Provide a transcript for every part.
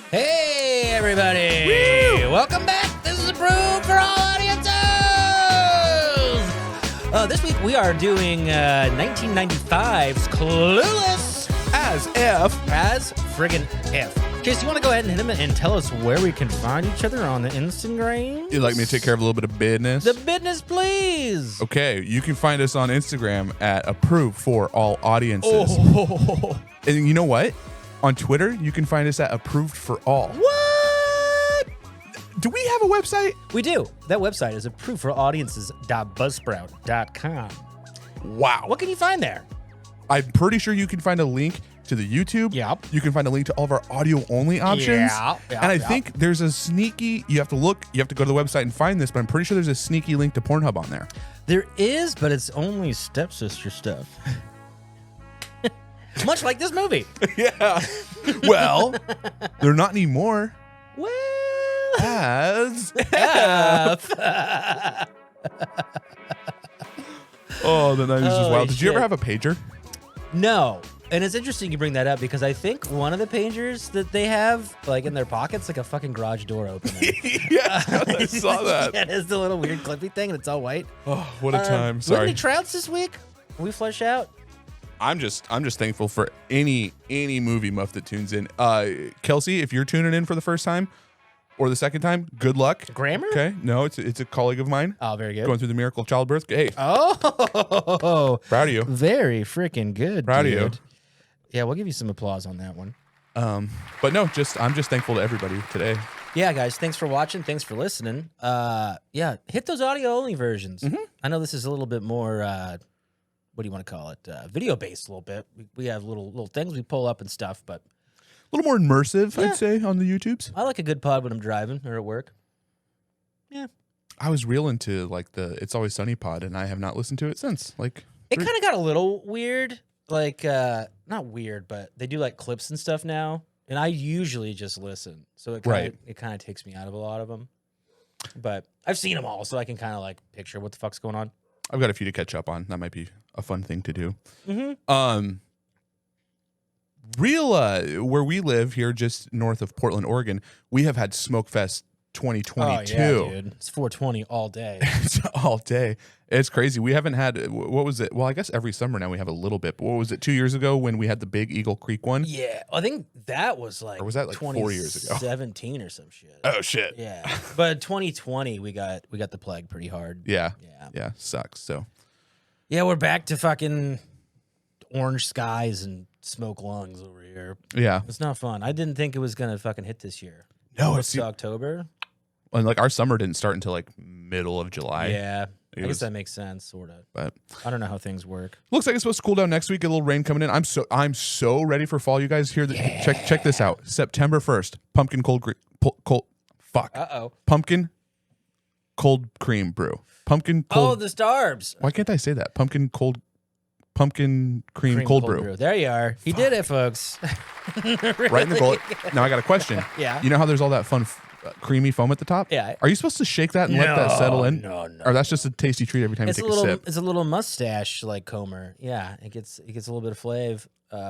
Hey, everybody. Woo! Welcome back. This is Approved for All Audiences. This week we are doing 1995's Clueless. As friggin' if. Chase, you want to go ahead and hit him and tell us where we can find each other on the Instagram? You'd like me to take care of a little bit of business? The business, please. Okay, you can find us on Instagram at Approved for All Audiences. Oh. And you know what? On Twitter, you can find us at Approved for All. What? Do we have a website? We do. That website is approvedforallaudiences.buzzsprout.com. Wow. What can you find there? I'm pretty sure you can find a link to the YouTube. Yep. You can find a link to all of our audio-only options. And I think there's a sneaky, you have to go to the website and find this, but I'm pretty sure there's a sneaky link to Pornhub on there. There is, but it's only stepsister stuff. Much like this movie. Yeah. Well, they're not anymore. Well, As F. Oh, the 90s was wild. Did you ever have a pager? No. And it's interesting you bring that up because I think one of the pagers that they have, like in their pockets, like a fucking garage door opener. Yeah, I saw that. Yeah, it is the little weird clippy thing, and it's all white. Oh, what a time! Were Sorry. any tryouts this week? Will we flush out? I'm just thankful for any movie muff that tunes in. Kelsey, if you're tuning in for the first time or the second time, good luck. Grammar? Okay, no, it's a colleague of mine. Oh, very good. Going through the miracle of childbirth. Hey. Oh, proud of you. Very freaking good. Proud dude. of you. Yeah, we'll give you some applause on that one. But no, I'm just thankful to everybody today. Yeah, guys, thanks for watching. Thanks for listening. Yeah, hit those audio-only versions. Mm-hmm. I know this is a little bit more, what do you want to call it? Video-based a little bit. We have little things we pull up and stuff, but... A little more immersive, yeah. I'd say, on the YouTubes. I like a good pod when I'm driving or at work. Yeah. I was real into, like, the It's Always Sunny pod, and I have not listened to it since. Like, it kind of got a little weird. Like, not weird, but they do, like, clips and stuff now. And I usually just listen. So it kind of takes me out of a lot of them. But I've seen them all, so I can kind of, like, picture what the fuck's going on. I've got a few to catch up on. That might be a fun thing to do. Mm-hmm. Where we live here, just north of Portland, Oregon, we have had SmokeFest 2022. Oh, yeah, dude. It's 420 all day. It's all day. It's crazy. We haven't had, what was it? Well, I guess every summer now we have a little bit. But what was it, 2 years ago when we had the big Eagle Creek one? Yeah. I think that was like, or was that like 4 years ago? 2017 or some shit. Oh, shit. Yeah. But 2020, we got the plague pretty hard. Yeah. Sucks. So. Yeah, we're back to fucking orange skies and smoke lungs over here. Yeah. It's not fun. I didn't think it was going to fucking hit this year. No, it's October. And like our summer didn't start until like middle of July. Yeah. I guess that makes sense, sort of. But I don't know how things work. Looks like it's supposed to cool down next week. A little rain coming in. I'm so ready for fall. You guys hear that? Yeah. Check this out. September 1st, pumpkin cold pumpkin cold cream brew. Pumpkin cold. Oh, the Starbs. Why can't I say that? Pumpkin cream cold brew. There you are. He did it, folks. Really? Right in the goal. Now I got a question. Yeah. You know how there's all that fun creamy foam at the top? Yeah. Are you supposed to shake that and let that settle in? No. Or that's just a tasty treat every time you take a sip? It's a little mustache like comber. Yeah, it gets a little bit of flav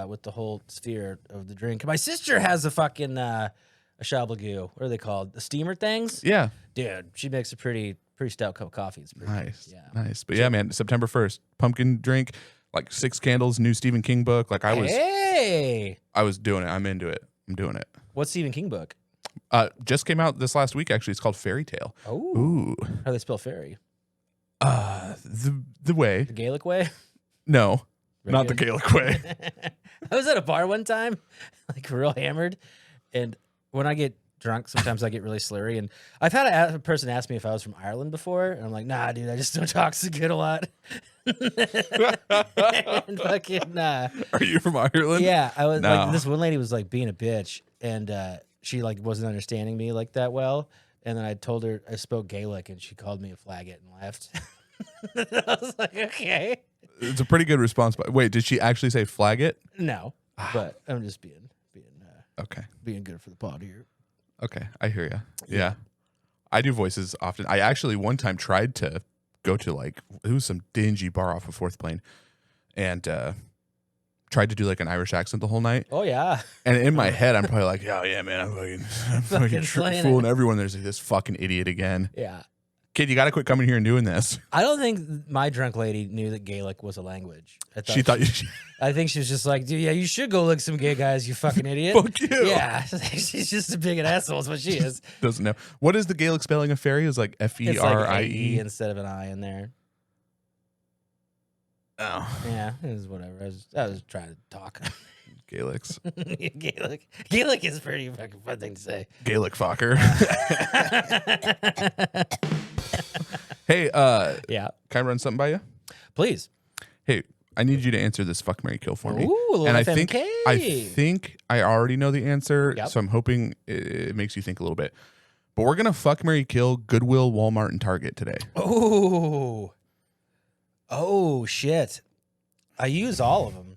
with the whole sphere of the drink. My sister has a fucking a shabagoo. What are they called? The steamer things? Yeah. Dude, she makes a pretty stout cup of coffee. It's pretty nice. Good. Yeah. Nice. But yeah, man, September 1st, pumpkin drink, like 6 candles, new Stephen King book. Like I was doing it. I'm into it. I'm doing it. What's Stephen King book? Just came out this last week, actually. It's called Fairy Tale. Oh. Ooh. How do they spell fairy? The way. The Gaelic way? No, Very not good. the Gaelic way. I was at a bar one time, like real hammered, and when I get drunk, sometimes I get really slurry, and I've had a person ask me if I was from Ireland before, and I'm like, nah, dude, I just don't talk so good a lot. And fucking, Are you from Ireland? Yeah, I was. No. Like, this one lady was like being a bitch, and she like wasn't understanding me like that well. And then I told her I spoke Gaelic, and she called me a faggot and left. I was like, okay. It's a pretty good response. But wait, did she actually say flag it? No, but I'm just being okay, being good for the pod here. Okay, I hear you. Yeah, I do voices often. I actually one time tried to go to like, it was some dingy bar off of Fourth Plane, and tried to do like an Irish accent the whole night. Oh yeah. And in my head, I'm probably like, oh yeah, man, I'm fucking fooling everyone. There's like, this fucking idiot again. Yeah. Kid, you got to quit coming here and doing this. I don't think my drunk lady knew that Gaelic was a language. She thought I think she was just like, dude, yeah, you should go lick some gay guys, you fucking idiot. Fuck you. Yeah, she's just a big asshole is what she is. Doesn't know. What is the Gaelic spelling of fairy? Is like F-E-R-I-E? It's like A-E instead of an I in there. Oh. Yeah, it was whatever. I was trying to talk. Gaelics. Gaelic is a pretty fucking fun thing to say. Gaelic fucker. Hey, yeah. Can I run something by you? Please. Hey, I need you to answer this fuck, marry, kill for me. Ooh, a little and FMK. I think I already know the answer, Yep. so I'm hoping it makes you think a little bit. But we're gonna fuck, marry, kill Goodwill, Walmart, and Target today. Oh shit! I use all of them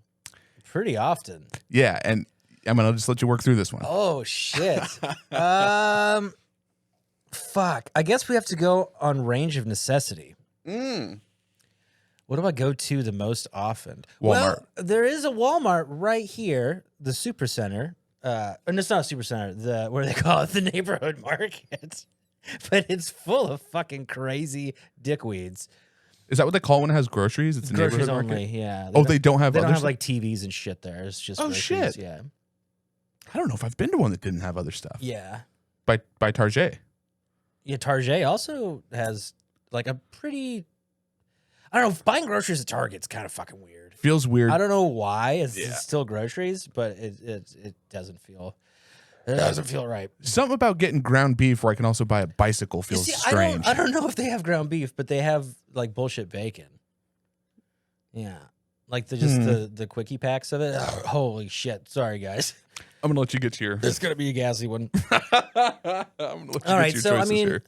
pretty often. Yeah, and I'm gonna just let you work through this one. Oh shit! Fuck. I guess we have to go on range of necessity. What do I go to the most often? Walmart. Well, there is a Walmart right here, the Supercenter. And it's not a Supercenter, what do they call it? The neighborhood market. But it's full of fucking crazy dickweeds. Is that what they call it when it has groceries? It's a Groceries neighborhood only, market? yeah. They don't have They don't other have like TVs and shit there. It's just groceries, shit. yeah. I don't know if I've been to one that didn't have other stuff. Yeah. By Target. Yeah, Target also has like a pretty, I don't know, buying groceries at Target's kind of fucking weird. Feels weird. I don't know why. It's still groceries, but it doesn't feel right. Something about getting ground beef where I can also buy a bicycle feels strange. I don't know if they have ground beef, but they have like bullshit bacon. Yeah. Like the quickie packs of it. Oh, holy shit. Sorry guys. I'm gonna let you get to your. It's gonna be a gassy one. I'm gonna let you All get right, your so I choices mean, here.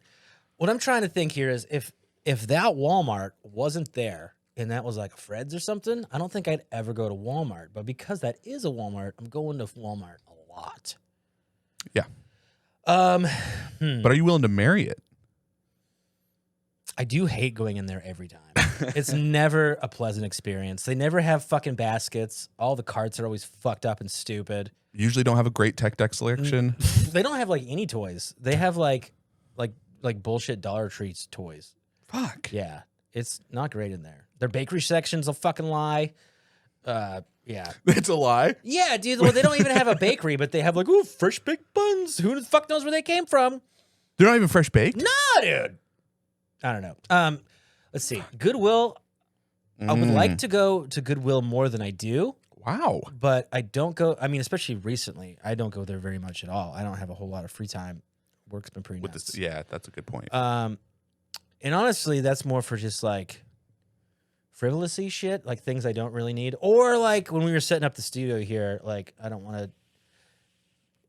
what I'm trying to think here is if that Walmart wasn't there and that was like a Fred's or something, I don't think I'd ever go to Walmart. But because that is a Walmart, I'm going to Walmart a lot. Yeah. But are you willing to marry it? I do hate going in there every time. It's never a pleasant experience. They never have fucking baskets. All the carts are always fucked up and stupid. Usually don't have a great tech deck selection. They don't have like any toys. They have like bullshit Dollar Tree toys. Fuck. Yeah, it's not great in there. Their bakery section's a fucking lie. Yeah. It's a lie. Yeah, dude. Well, they don't even have a bakery, but they have like, ooh, fresh baked buns. Who the fuck knows where they came from? They're not even fresh baked? No, dude. I don't know. Let's see. Goodwill. I would like to go to Goodwill more than I do. Wow. But I don't go. I mean, especially recently, I don't go there very much at all. I don't have a whole lot of free time. Work's been pretty nuts. Yeah, that's a good point. And honestly, that's more for just like frivolousy shit, like things I don't really need. Or like when we were setting up the studio here, like I don't want to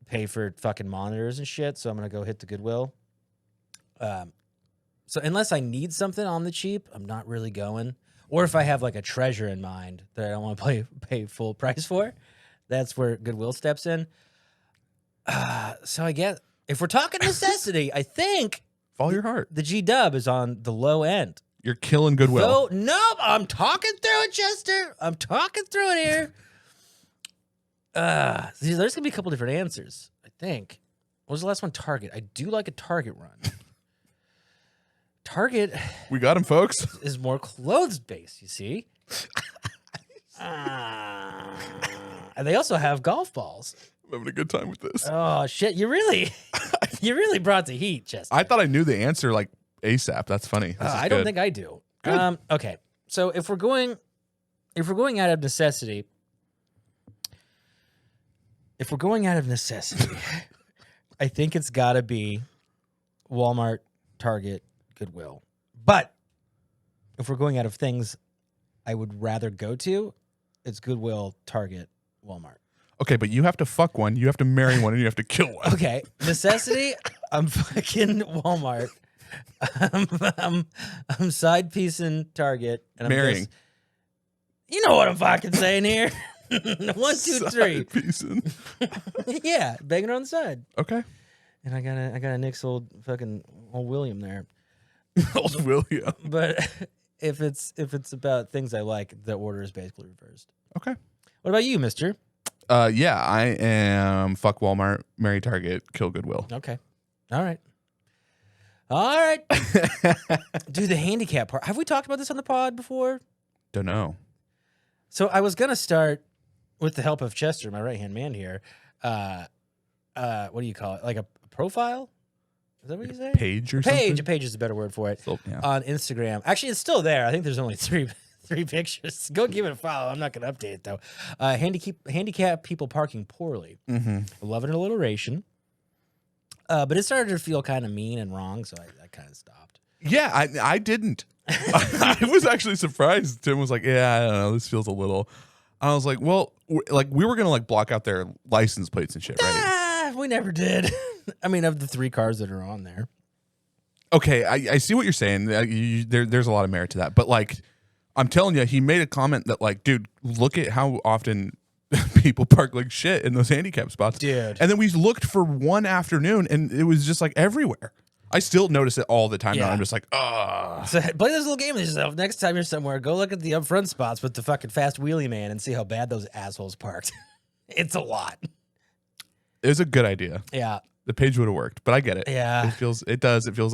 pay for fucking monitors and shit, so I'm gonna go hit the Goodwill. So unless I need something on the cheap, I'm not really going. Or if I have like a treasure in mind that I don't want to pay full price for, that's where Goodwill steps in. So I guess if we're talking necessity, I think Follow your heart. the G-Dub is on the low end. You're killing Goodwill. So, nope, I'm talking through it, Chester. I'm talking through it here. There's going to be a couple different answers, I think. What was the last one? Target. I do like a Target run. Target We got him, folks. is more clothes-based, you see. And they also have golf balls. I'm having a good time with this. Oh, shit. You really brought the heat, Chester. I thought I knew the answer like ASAP. That's funny. I don't think I do. Good. Okay, so if we're going out of necessity, I think it's got to be Walmart, Target, Goodwill. But if we're going out of things I would rather go to, it's Goodwill, Target, Walmart. Okay, but you have to fuck one, you have to marry one, and you have to kill one. Okay, necessity. I'm fucking Walmart. I'm side piecing Target, and Marrying. You know what I'm fucking saying here. 1, 2, 3. Side piecing. Yeah, banging her on the side. Okay. And I got a Nick's old William there. Old William. But if it's about things I like, the order is basically reversed. Okay. What about you, mister? Yeah, I am fuck Walmart, marry Target, kill Goodwill. Okay. All right. Dude, the handicap part. Have we talked about this on the pod before? Don't know. So I was going to start with the help of Chester, my right-hand man here. What do you call it? Like a profile? Is that what you say? Page or something? A page is a better word for it. So, yeah. On Instagram. Actually, it's still there. I think there's only three pictures. Go give it a follow. I'm not going to update it, though. Handicap people parking poorly. Mm-hmm. 11 alliteration. But it started to feel kind of mean and wrong, so I kind of stopped. Yeah, I didn't. I was actually surprised. Tim was like, yeah, I don't know. This feels a little. I was like, well, like we were going to like block out their license plates and shit, right? We never did. I mean, of the 3 cars that are on there. Okay, I see what you're saying. There's a lot of merit to that. But like, I'm telling you, he made a comment that like, dude, look at how often people park like shit in those handicap spots. Dude. And then we looked for one afternoon and it was just like everywhere. I still notice it all the time now. I'm just like, So play this little game with yourself. Next time you're somewhere, go look at the up front spots with the fucking fast wheelie man and see how bad those assholes parked. It's a lot. It was a good idea. Yeah. The page would have worked, but I get it. Yeah. It feels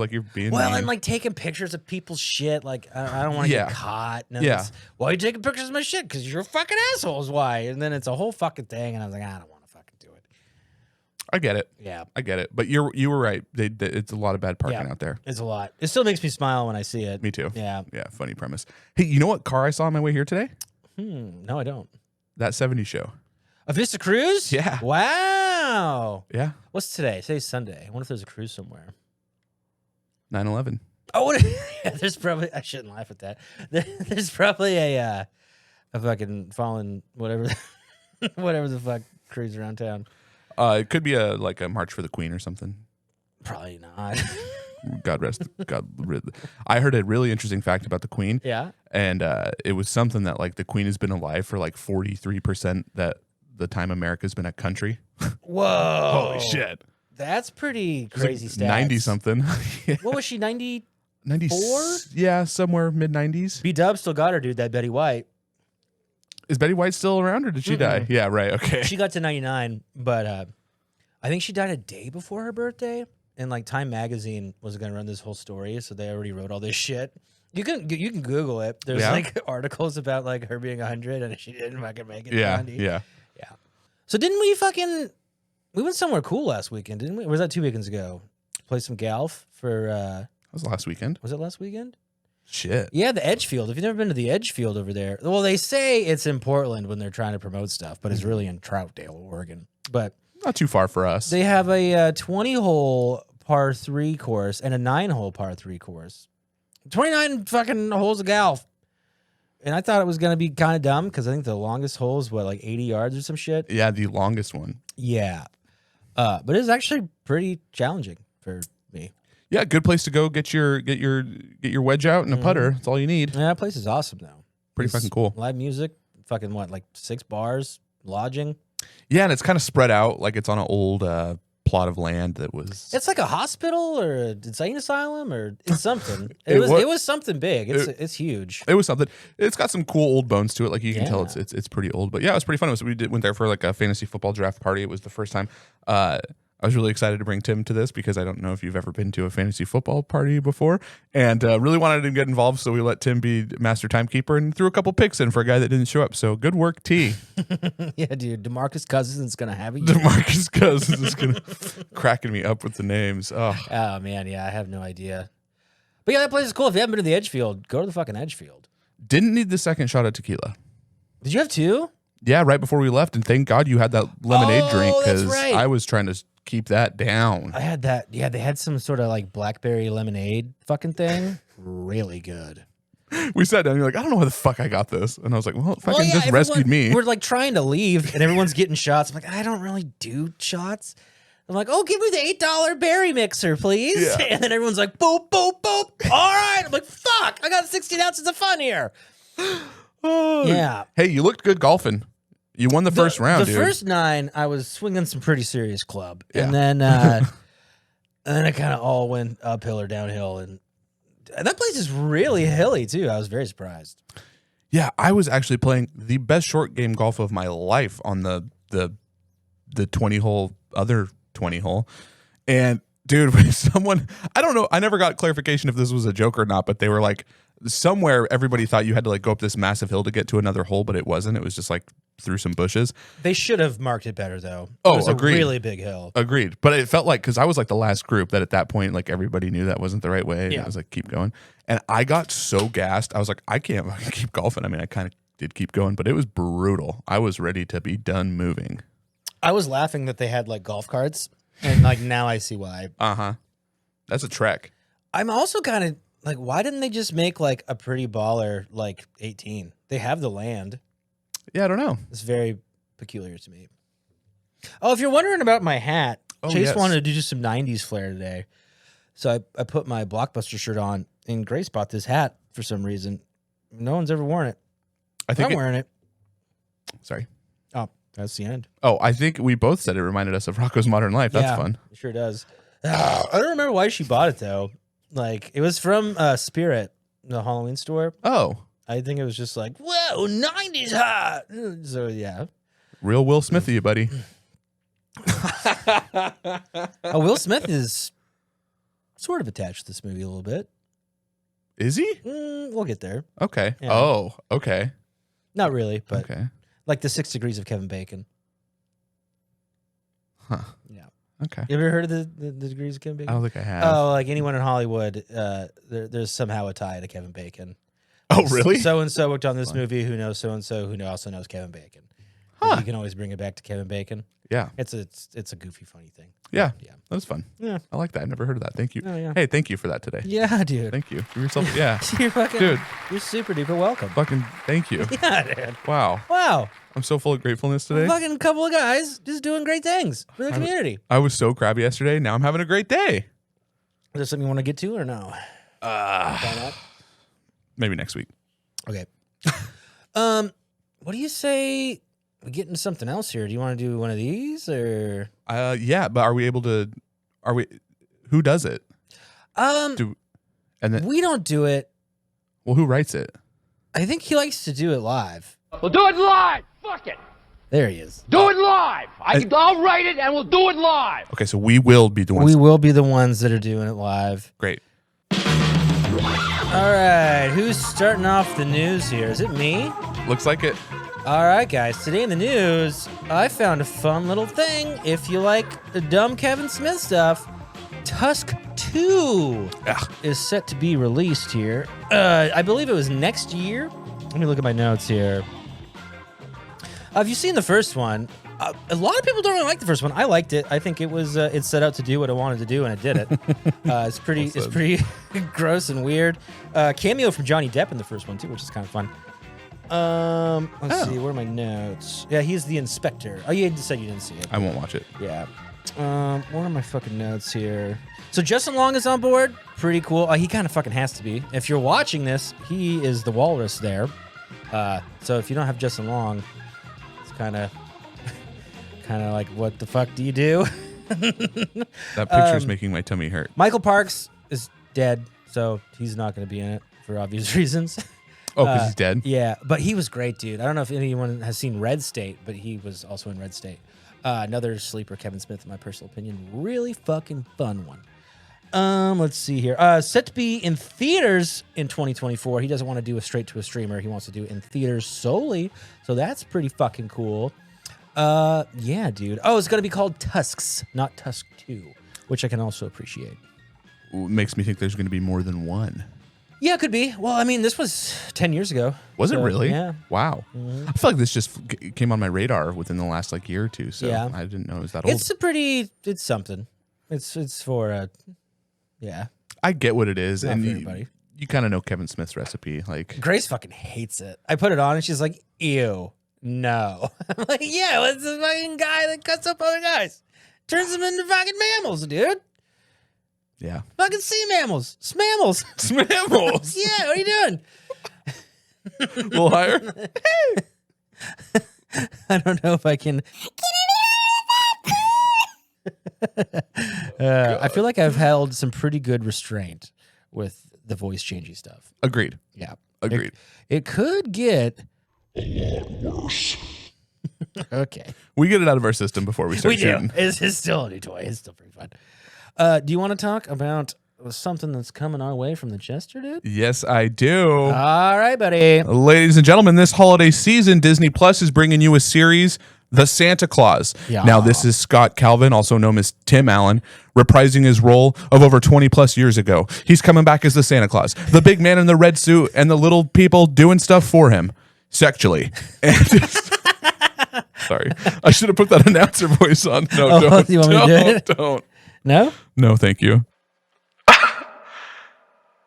like you're being well, mean. and like taking pictures of people's shit. Like, I don't want to get caught. And why are you taking pictures of my shit? Because you're fucking assholes. Why? And then it's a whole fucking thing. And I was like, I don't want to fucking do it. I get it. Yeah. I get it. But you were right. It's a lot of bad parking out there. It's a lot. It still makes me smile when I see it. Me too. Yeah. Yeah. Funny premise. Hey, you know what car I saw on my way here today? No, I don't. That 70s show. A Vista Cruise? Yeah. Wow. Yeah. What's today? Today's Sunday. I wonder if there's a cruise somewhere. 9/11. Oh, there's probably. I shouldn't laugh at that. There's probably a fucking fallen whatever the fuck cruise around town. It could be a March for the Queen or something. Probably not. God rest. I heard a really interesting fact about the Queen. Yeah. And it was something that like the Queen has been alive for like 43% that the time America's been a country. Whoa. Holy shit. That's pretty crazy stats. 90 something. Yeah. What was she, 94? 94? Yeah, somewhere mid 90s. B-Dub still got her, dude, that Betty White. Is Betty White still around or did she die? Yeah, right. Okay. She got to 99, but I think she died a day before her birthday. And like Time Magazine was going to run this whole story, so they already wrote all this shit. You can Google it. There's like articles about like her being 100 and she didn't fucking make it. Yeah, 90. yeah. So didn't we went somewhere cool last weekend, didn't we? Or was that 2 weekends ago? Play some golf for that was last weekend. Was it last weekend? Shit. Yeah, the Edgefield. If you've never been to the Edgefield over there, well, they say it's in Portland when they're trying to promote stuff, but it's really in Troutdale, Oregon. But not too far for us. They have a 20-hole par 3 course and a 9-hole par 3 course. 29 fucking holes of golf. And I thought it was going to be kind of dumb because I think the longest hole is, what, like 80 yards or some shit? Yeah, the longest one. Yeah. But it was actually pretty challenging for me. Yeah, good place to go get your wedge out and a putter. That's all you need. Yeah, that place is awesome, though. Pretty fucking cool. Live music, fucking what, like 6 bars, lodging? Yeah, and it's kind of spread out. Like it's on an old plot of land that was... It's like a hospital or an insane asylum or it's something. It was something big. It's huge. It was something. It's got some cool old bones to it. Like you can tell it's pretty old. But yeah, it was pretty fun. We went there for like a fantasy football draft party. It was the first time. I was really excited to bring Tim to this because I don't know if you've ever been to a fantasy football party before, and really wanted him to get involved. So we let Tim be master timekeeper and threw a couple picks in for a guy that didn't show up. So good work, T. Yeah, dude. DeMarcus Cousins is gonna have it. DeMarcus Cousins is gonna cracking me up with the names. Oh man, yeah, I have no idea. But yeah, that place is cool. If you haven't been to the Edgefield, go to the fucking Edgefield. Didn't need the second shot of tequila. Did you have 2? Yeah, right before we left, and thank God you had that lemonade drink because right. I was trying to keep that down. I had that. Yeah, they had some sort of like blackberry lemonade fucking thing. Really good. We sat down and you're like, I don't know why the fuck I got this. And I was like, well, it fucking just rescued me. We're like trying to leave and everyone's getting shots. I'm like, I don't really do shots. I'm like, oh, give me the $8 berry mixer, please. Yeah. And then everyone's like, boop, boop, boop. All right. I'm like, fuck, I got 16 ounces of fun here. Oh. Yeah. Hey, you looked good golfing. You won the first round, dude. The first 9, I was swinging some pretty serious club. Yeah. And then it kind of all went uphill or downhill. And That place is really hilly too. I was very surprised. Yeah, I was actually playing the best short game golf of my life on the 20-hole, other 20-hole. And dude, someone, I don't know, I never got clarification if this was a joke or not, but they were like, somewhere everybody thought you had to like go up this massive hill to get to another hole, but it wasn't. It was just like through some bushes. They should have marked it better though. Oh, it was agreed. A really big hill. Agreed. But it felt like, because I was like the last group that at that point, like everybody knew that wasn't the right way. And I was like, keep going. And I got so gassed. I was like, I can't keep golfing. I mean, I kind of did keep going, but it was brutal. I was ready to be done moving. I was laughing that they had like golf carts, and like now I see why. That's a trek. I'm also kind of like, why didn't they just make like a pretty baller like 18? They have the land. Yeah, I don't know. It's very peculiar to me. Oh, if you're wondering about my hat, Chase wanted to do just some 90s flair today. So I put my Blockbuster shirt on, and Grace bought this hat for some reason. No one's ever worn it. I'm wearing it. Sorry. Oh, that's the end. Oh, I think we both said it reminded us of Rocco's Modern Life. That's fun. It sure does. I don't remember why she bought it, though. Like, it was from Spirit, the Halloween store. Oh. I think it was just like, whoa, 90s hot. So, yeah. Real Will Smith, you buddy. Will Smith is sort of attached to this movie a little bit. Is he? We'll get there. Okay. Yeah. Oh, okay. Not really, but okay. Like the 6 Degrees of Kevin Bacon. Huh. Yeah. Okay. You ever heard of the Degrees of Kevin Bacon? I don't think I have. Oh, like anyone in Hollywood, there's somehow a tie to Kevin Bacon. Oh, really? So-and-so worked on this movie who knows so-and-so who also knows Kevin Bacon. Huh. You can always bring it back to Kevin Bacon. Yeah. It's a goofy, funny thing. Yeah. Yeah. That was fun. Yeah. I like that. I never heard of that. Thank you. Oh, yeah. Hey, thank you for that today. Yeah, dude. Thank you. Give yourself, yeah. You're fucking, dude. You're super duper welcome. Fucking thank you. Yeah, dude. Wow. I'm so full of gratefulness today. Fucking couple of guys just doing great things for the community. I was so crabby yesterday. Now I'm having a great day. Is there something you want to get to or no? Maybe next week. Okay. What do you say we get into something else here? Do you want to do one of these or? Yeah, but are we able to? Who does it? We don't do it. Well, who writes it? I think he likes to do it live. We'll do it live. Fuck it. There he is. Do it live. I'll write it and we'll do it live. Okay, so we will be the ones. We will be the ones that are doing it live. Great. All right, who's starting off the news here? Is it me? Looks like it. All right, guys. Today in the news, I found a fun little thing. If you like the dumb Kevin Smith stuff, Tusk 2 is set to be released here. I believe it was next year. Let me look at my notes here. Have you seen the first one? A lot of people don't really like the first one. I liked it. I think it was it set out to do what it wanted to do, and it did it. It's pretty gross and weird. Cameo from Johnny Depp in the first one too, which is kind of fun. Let's see. Where are my notes? Yeah, he's the inspector. Oh, you said you didn't see it. I won't watch it. Yeah. Where are my fucking notes here? So Justin Long is on board. Pretty cool. He kind of fucking has to be. If you're watching this, he is the walrus there. So if you don't have Justin Long, it's kind of like, what the fuck do you do? That picture's making my tummy hurt. Michael Parks is dead, so he's not going to be in it for obvious reasons. Oh, because he's dead? Yeah, but he was great, dude. I don't know if anyone has seen Red State, but he was also in Red State. Another sleeper, Kevin Smith, in my personal opinion. Really fucking fun one. Let's see here. Set to be in theaters in 2024. He doesn't want to do a straight to a streamer. He wants to do it in theaters solely. So that's pretty fucking cool. Yeah, dude. Oh, it's going to be called Tusks, not Tusk 2, which I can also appreciate. Makes me think there's going to be more than one. Yeah, it could be. Well, I mean, this was 10 years ago. Was it really? Yeah. Wow. Mm-hmm. I feel like this just came on my radar within the last year or two, so yeah. I didn't know it was that old. It's something. It's for yeah. I get what it is, not and you kind of know Kevin Smith's recipe. Like Grace fucking hates it. I put it on and she's like, "Ew, no." I'm like, "Yeah, it's the fucking guy that cuts up other guys, turns them into fucking mammals, dude." Yeah. Fucking sea mammals, smammals, smammals. Yeah, what are you doing? A little higher. I don't know if I can. I feel like I've held some pretty good restraint with the voice changey stuff. Agreed. Yeah. Agreed. It could get a lot worse. Okay. We get it out of our system before we start shooting. Do. It's still a new toy. It's still pretty fun. Do you want to talk about something that's coming our way from the Chester, dude? Yes, I do. All right, buddy. Ladies and gentlemen, this holiday season, Disney Plus is bringing you a series, The Santa Claus. Yeah. Now, this is Scott Calvin, also known as Tim Allen, reprising his role of over 20 plus years ago. He's coming back as the Santa Claus, the big man in the red suit, and the little people doing stuff for him sexually. And sorry, I should have put that announcer voice on. No, don't. You want me to do it? Don't. No? No, thank you.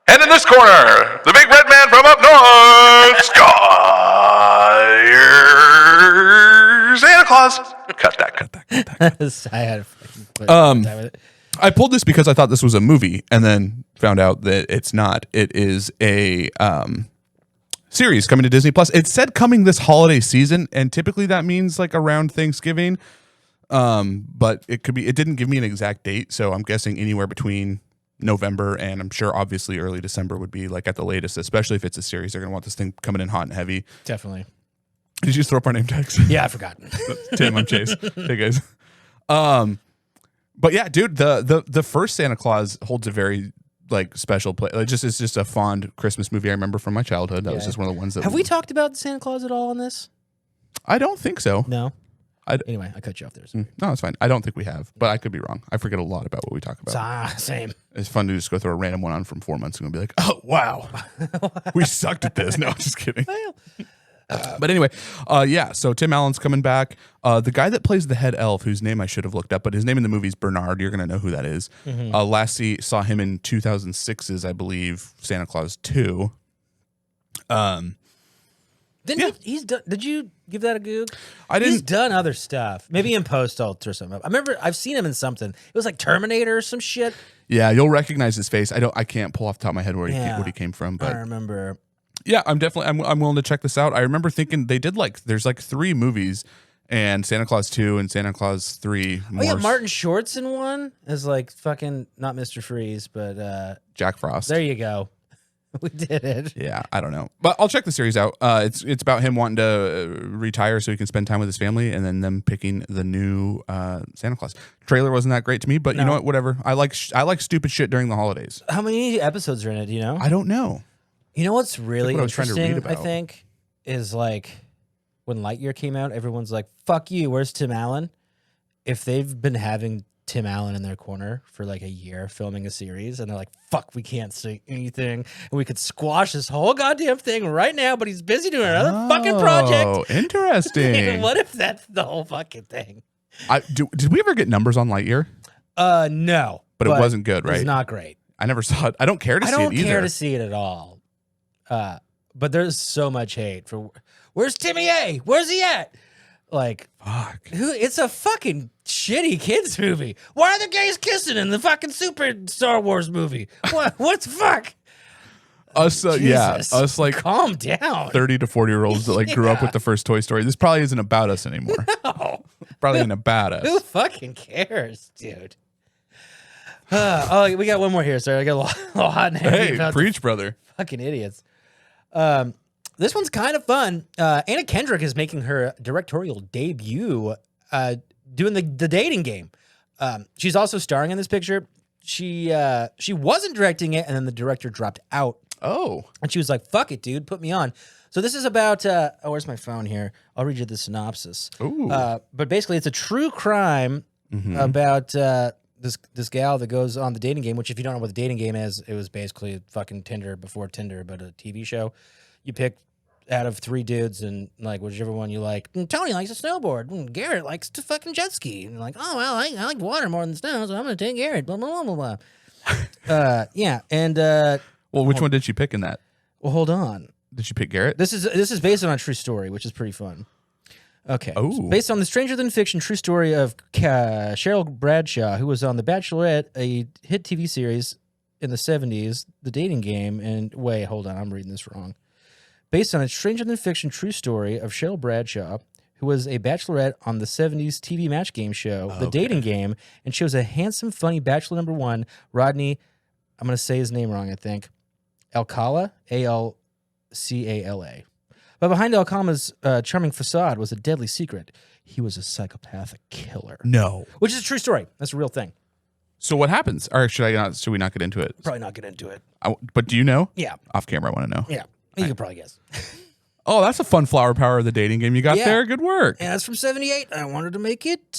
And in this corner, the big red man from up north, Santa Claus. Cut that. I had to put time with it. I pulled this because I thought this was a movie, and then found out that it's not. It is a series coming to Disney Plus. It said coming this holiday season, and typically that means like around Thanksgiving. But it could be. It didn't give me an exact date, so I'm guessing anywhere between November and I'm sure obviously early December would be like at the latest, especially if it's a series. They're gonna want this thing coming in hot and heavy. Definitely. Did you just throw up our name tags? Yeah, I forgot. Tim, I'm Chase. Hey guys. But yeah, dude, the first Santa Claus holds a very like special place. It's just a fond Christmas movie I remember from my childhood. That was just one of the ones that. Have we talked about Santa Claus at all on this? I don't think so. No. Anyway, I cut you off there. No, it's fine. I don't think we have, but I could be wrong. I forget a lot about what we talk about. Same. It's fun to just go throw a random one on from 4 months ago and be like, oh, wow. We sucked at this. No, just kidding. But anyway, yeah, so Tim Allen's coming back. The guy that plays the head elf, whose name I should have looked up, but his name in the movie is Bernard. You're going to know who that is. Last saw him in 2006's, I believe, Santa Claus 2. He's done. Did you give that a Goog? I didn't. He's done other stuff. Maybe in post I'll throw something up. I remember I've seen him in something. It was like Terminator or some shit. Yeah, you'll recognize his face. I can't pull off the top of my head where he came from, but I remember. Yeah, I'm willing to check this out. I remember thinking they did there's 3 movies, and Santa Claus 2 and Santa Claus 3. Oh yeah, Martin Short's in one as like fucking not Mr. Freeze, but Jack Frost. There you go. We did it. Yeah, I don't know, but I'll check the series out. It's about him wanting to retire so he can spend time with his family, and then them picking the new Santa Claus. Trailer wasn't that great to me, but you know what? Whatever. I like stupid shit during the holidays. How many episodes are in it? Do you know? I don't know. You know what's really interesting? I think is like when Lightyear came out, everyone's like, "Fuck you, where's Tim Allen?" If they've been having Tim Allen in their corner for like a year filming a series, and they're like, "Fuck, we can't say anything, and we could squash this whole goddamn thing right now," but he's busy doing another fucking project. Oh, interesting. What if that's the whole fucking thing? Did we ever get numbers on Lightyear? No, but it wasn't good, right? It's not great. I never saw it. I don't care to see it either. I don't care to see it at all. But there's so much hate for where's Timmy A? Where's he at? Like, fuck. It's a fucking shitty kids movie. Why are the gays kissing in the fucking Super Star Wars movie? What the fuck? Us, us like calm down. 30 to 40-year-olds that grew up with the first Toy Story. This probably isn't about us anymore. No, probably isn't about us. Who fucking cares, dude? We got one more here, sir. I got a little hot and heavy. Hey, preach, brother. Fucking idiots. This one's kind of fun. Anna Kendrick is making her directorial debut doing the dating game. She's also starring in this picture. She wasn't directing it, and then the director dropped out. Oh. And she was like, fuck it, dude, put me on. So this is about, where's my phone here? I'll read you the synopsis. Ooh. But basically, it's a true crime about this gal that goes on the dating game, which if you don't know what the dating game is, it was basically fucking Tinder before Tinder, but a TV show. You pick out of 3 dudes and like whichever one you like. And Tony likes to snowboard. And Garrett likes to fucking jet ski. And like, oh, well, I like water more than snow, so I'm going to take Garrett. Blah, blah, blah, blah, blah. Yeah. And, well, which one did she pick in that? Well, hold on. Did she pick Garrett? This is based on a true story, which is pretty fun. Okay. Oh. So based on the stranger than fiction true story of Cheryl Bradshaw, who was on The Bachelorette, a hit TV series in the 70s, The Dating Game, and wait, hold on, I'm reading this wrong. Based on a stranger than fiction true story of Cheryl Bradshaw, who was a bachelorette on the 70s TV match game show, The Dating Game, and chose a handsome, funny bachelor number 1, Rodney, I'm going to say his name wrong, I think, Alcala, Alcala. But behind Alcala's charming facade was a deadly secret. He was a psychopathic killer. No. Which is a true story. That's a real thing. So what happens? Or should we not get into it? Probably not get into it. But do you know? Yeah. Off camera, I want to know. Yeah. You could probably guess. Oh, that's a fun flower power of the dating game you got there. Good work. And that's from 78. I wanted to make it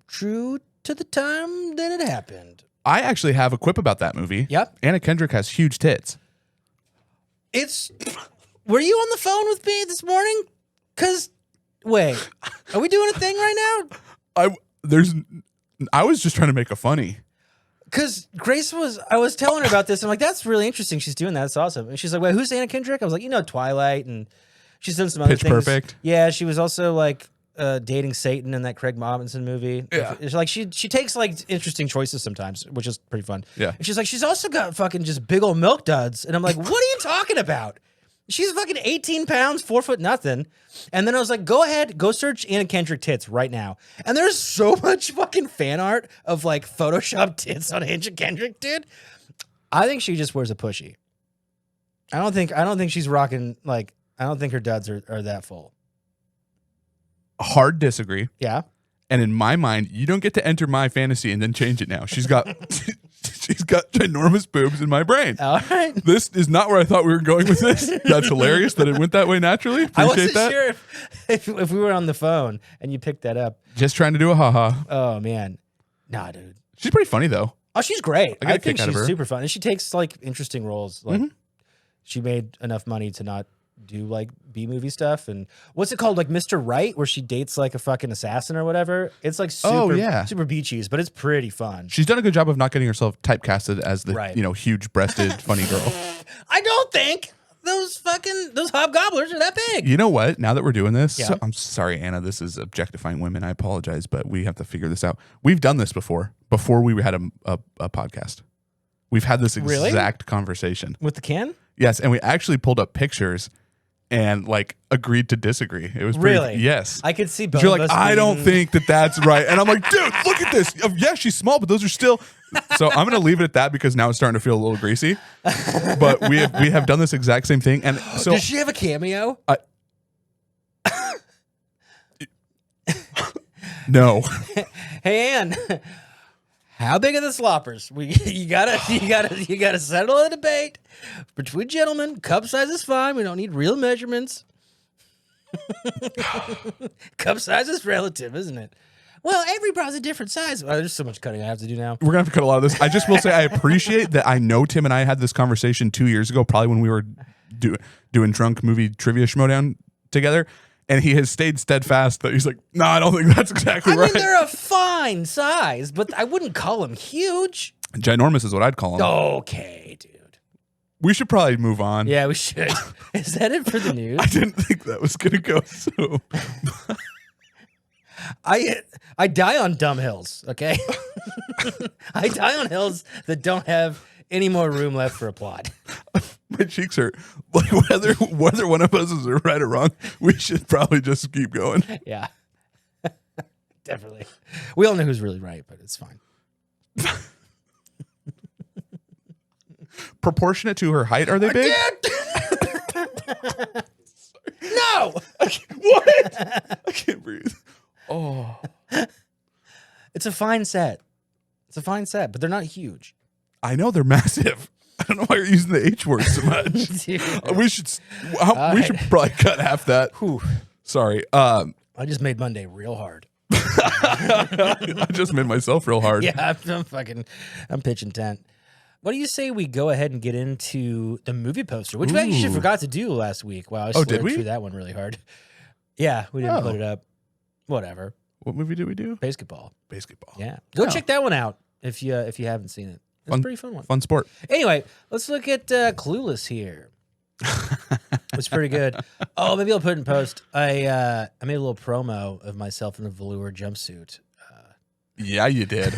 true to the time that it happened. I actually have a quip about that movie. Yep. Anna Kendrick has huge tits. Were you on the phone with me this morning? Because, wait, are we doing a thing right now? I was just trying to make a funny. Because I was telling her about this. I'm like, that's really interesting. She's doing that. That's awesome. And she's like, wait, who's Anna Kendrick? I was like, Twilight. And she's done some other Pitch things. Perfect. Yeah, she was also like dating Satan in that Craig Robinson movie. Yeah. It's like she takes like interesting choices sometimes, which is pretty fun. Yeah. And she's like, she's also got fucking just big old milk duds. And I'm like, what are you talking about? She's fucking 18 pounds, 4 foot nothing. And then I was like, go ahead, go search Anna Kendrick tits right now. And there's so much fucking fan art of like Photoshop tits on Anna Kendrick, dude. I think she just wears a pushy. I don't think she's rocking like, I don't think her duds are that full. Hard disagree. Yeah. And in my mind, you don't get to enter my fantasy and then change it now. She's got ginormous boobs in my brain. All right. This is not where I thought we were going with this. That's hilarious that it went that way naturally. Appreciate I wasn't that. sure if we were on the phone and you picked that up. Just trying to do a haha. Oh, man. Nah, dude. She's pretty funny, though. Oh, she's great. I get a I think kick out of she's her. super fun. And she takes like interesting roles. Like she made enough money to not do like B-movie stuff. And what's it called? Like Mr. Right, where she dates like a fucking assassin or whatever. It's like super beaches, but it's pretty fun. She's done a good job of not getting herself typecasted as the huge-breasted funny girl. I don't think those hobgobblers are that big. You know what? Now that we're doing this, Yeah. I'm sorry, Anna. This is objectifying women. I apologize, but we have to figure this out. We've done this before we had a podcast. We've had this exact conversation. With the can? Yes, and we actually pulled up pictures and like agreed to disagree. It was pretty, really? Yes. I could see both. You're like, I don't think that's right. And I'm like, dude, look at this. Yeah, she's small, but those are still. So I'm gonna leave it at that because now it's starting to feel a little greasy. But we have done this exact same thing. And so does she have a cameo? No. Hey, Ann. How big are the sloppers? You gotta settle a debate between gentlemen. Cup size is fine. We don't need real measurements. Cup size is relative, isn't it? Well, every bra's a different size. Oh, there's so much cutting I have to do now. We're gonna have to cut a lot of this. I just will say I appreciate that. I know Tim and I had this conversation 2 years ago, probably when we were doing drunk movie trivia schmodown together. And he has stayed steadfast that he's like, no, I don't think that's exactly right. I mean, they're a fine size, but I wouldn't call them huge. Ginormous is what I'd call them. Okay, dude. We should probably move on. Yeah, we should. Is that it for the news? I didn't think that was going to go so. I die on dumb hills, okay? I die on hills that don't have any more room left for a plot. My cheeks hurt. Like whether one of us is right or wrong, we should probably just keep going. Yeah. Definitely. We all know who's really right, but it's fine. Proportionate to her height, are they big? No! What? I can't breathe. Oh. It's a fine set. But they're not huge. I know they're massive. I don't know why you're using the H word so much. We should probably cut half that. Whew. Sorry. I just made Monday real hard. I just made myself real hard. Yeah, I'm pitching tent. What do you say we go ahead and get into the movie poster, which we actually forgot to do last week. Wow, I slurred through that one really hard. Yeah, we didn't put it up. Whatever. What movie did we do? Basketball. Yeah. Go check that one out if you haven't seen it. It's a pretty fun one. Fun sport. Anyway, let's look at Clueless here. It's pretty good. Oh, maybe I'll put it in post. I made a little promo of myself in a velour jumpsuit. Yeah, you did.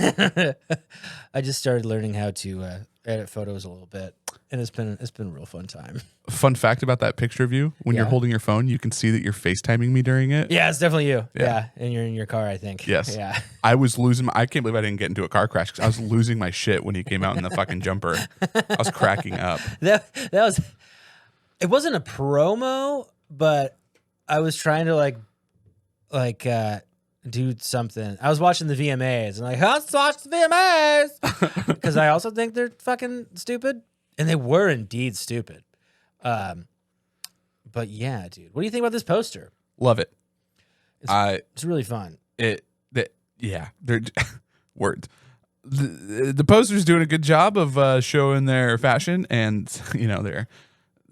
I just started learning how to edit photos a little bit, and it's been a real fun time. Fun fact about that picture of you: when you're holding your phone, you can see that you're FaceTiming me during it. Yeah, it's definitely you. Yeah, and you're in your car, I think. Yes. Yeah. I was losing. I can't believe I didn't get into a car crash because I was losing my shit when he came out in the fucking jumper. I was cracking up. That was. It wasn't a promo, but I was trying to like do something. I was watching the VMAs and like, let's watch the VMAs because I also think they're fucking stupid, and they were indeed stupid. But yeah, dude, what do you think about this poster? Love it. It's really fun. They're words. The poster's doing a good job of showing their fashion and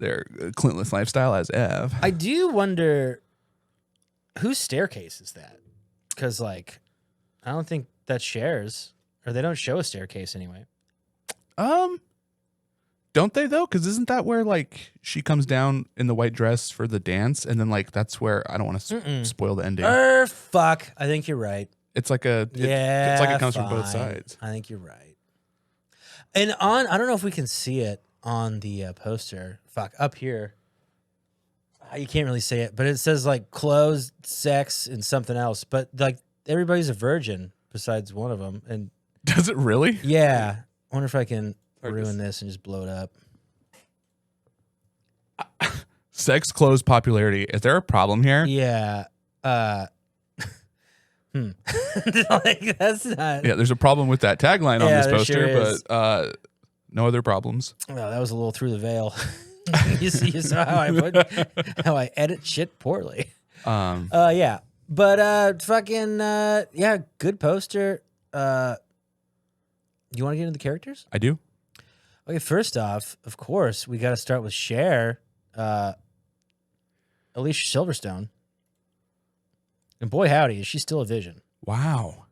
their Clueless lifestyle as Ev. I do wonder whose staircase is that? Because, like, I don't think that Cher's, or they don't show a staircase anyway. Don't they though? Because isn't that where like she comes down in the white dress for the dance, and then like that's where I don't want to spoil the ending. Fuck. I think you're right. It's like it's like it comes from both sides. I think you're right. And I don't know if we can see it on the poster. Fuck, up here. You can't really say it, but it says like clothes, sex, and something else. But like everybody's a virgin besides one of them. And does it really? Yeah. I wonder if I can ruin this and just blow it up. Sex, clothes, popularity. Is there a problem here? Yeah. Like that's not. Yeah, there's a problem with that tagline on this poster, sure but no other problems. Well, that was a little through the veil. you saw how I edit shit poorly. Yeah, but yeah, good poster. You want to get into the characters? I do. Okay, first off, of course, we got to start with Cher, Alicia Silverstone, and boy howdy, is she still a vision. Wow.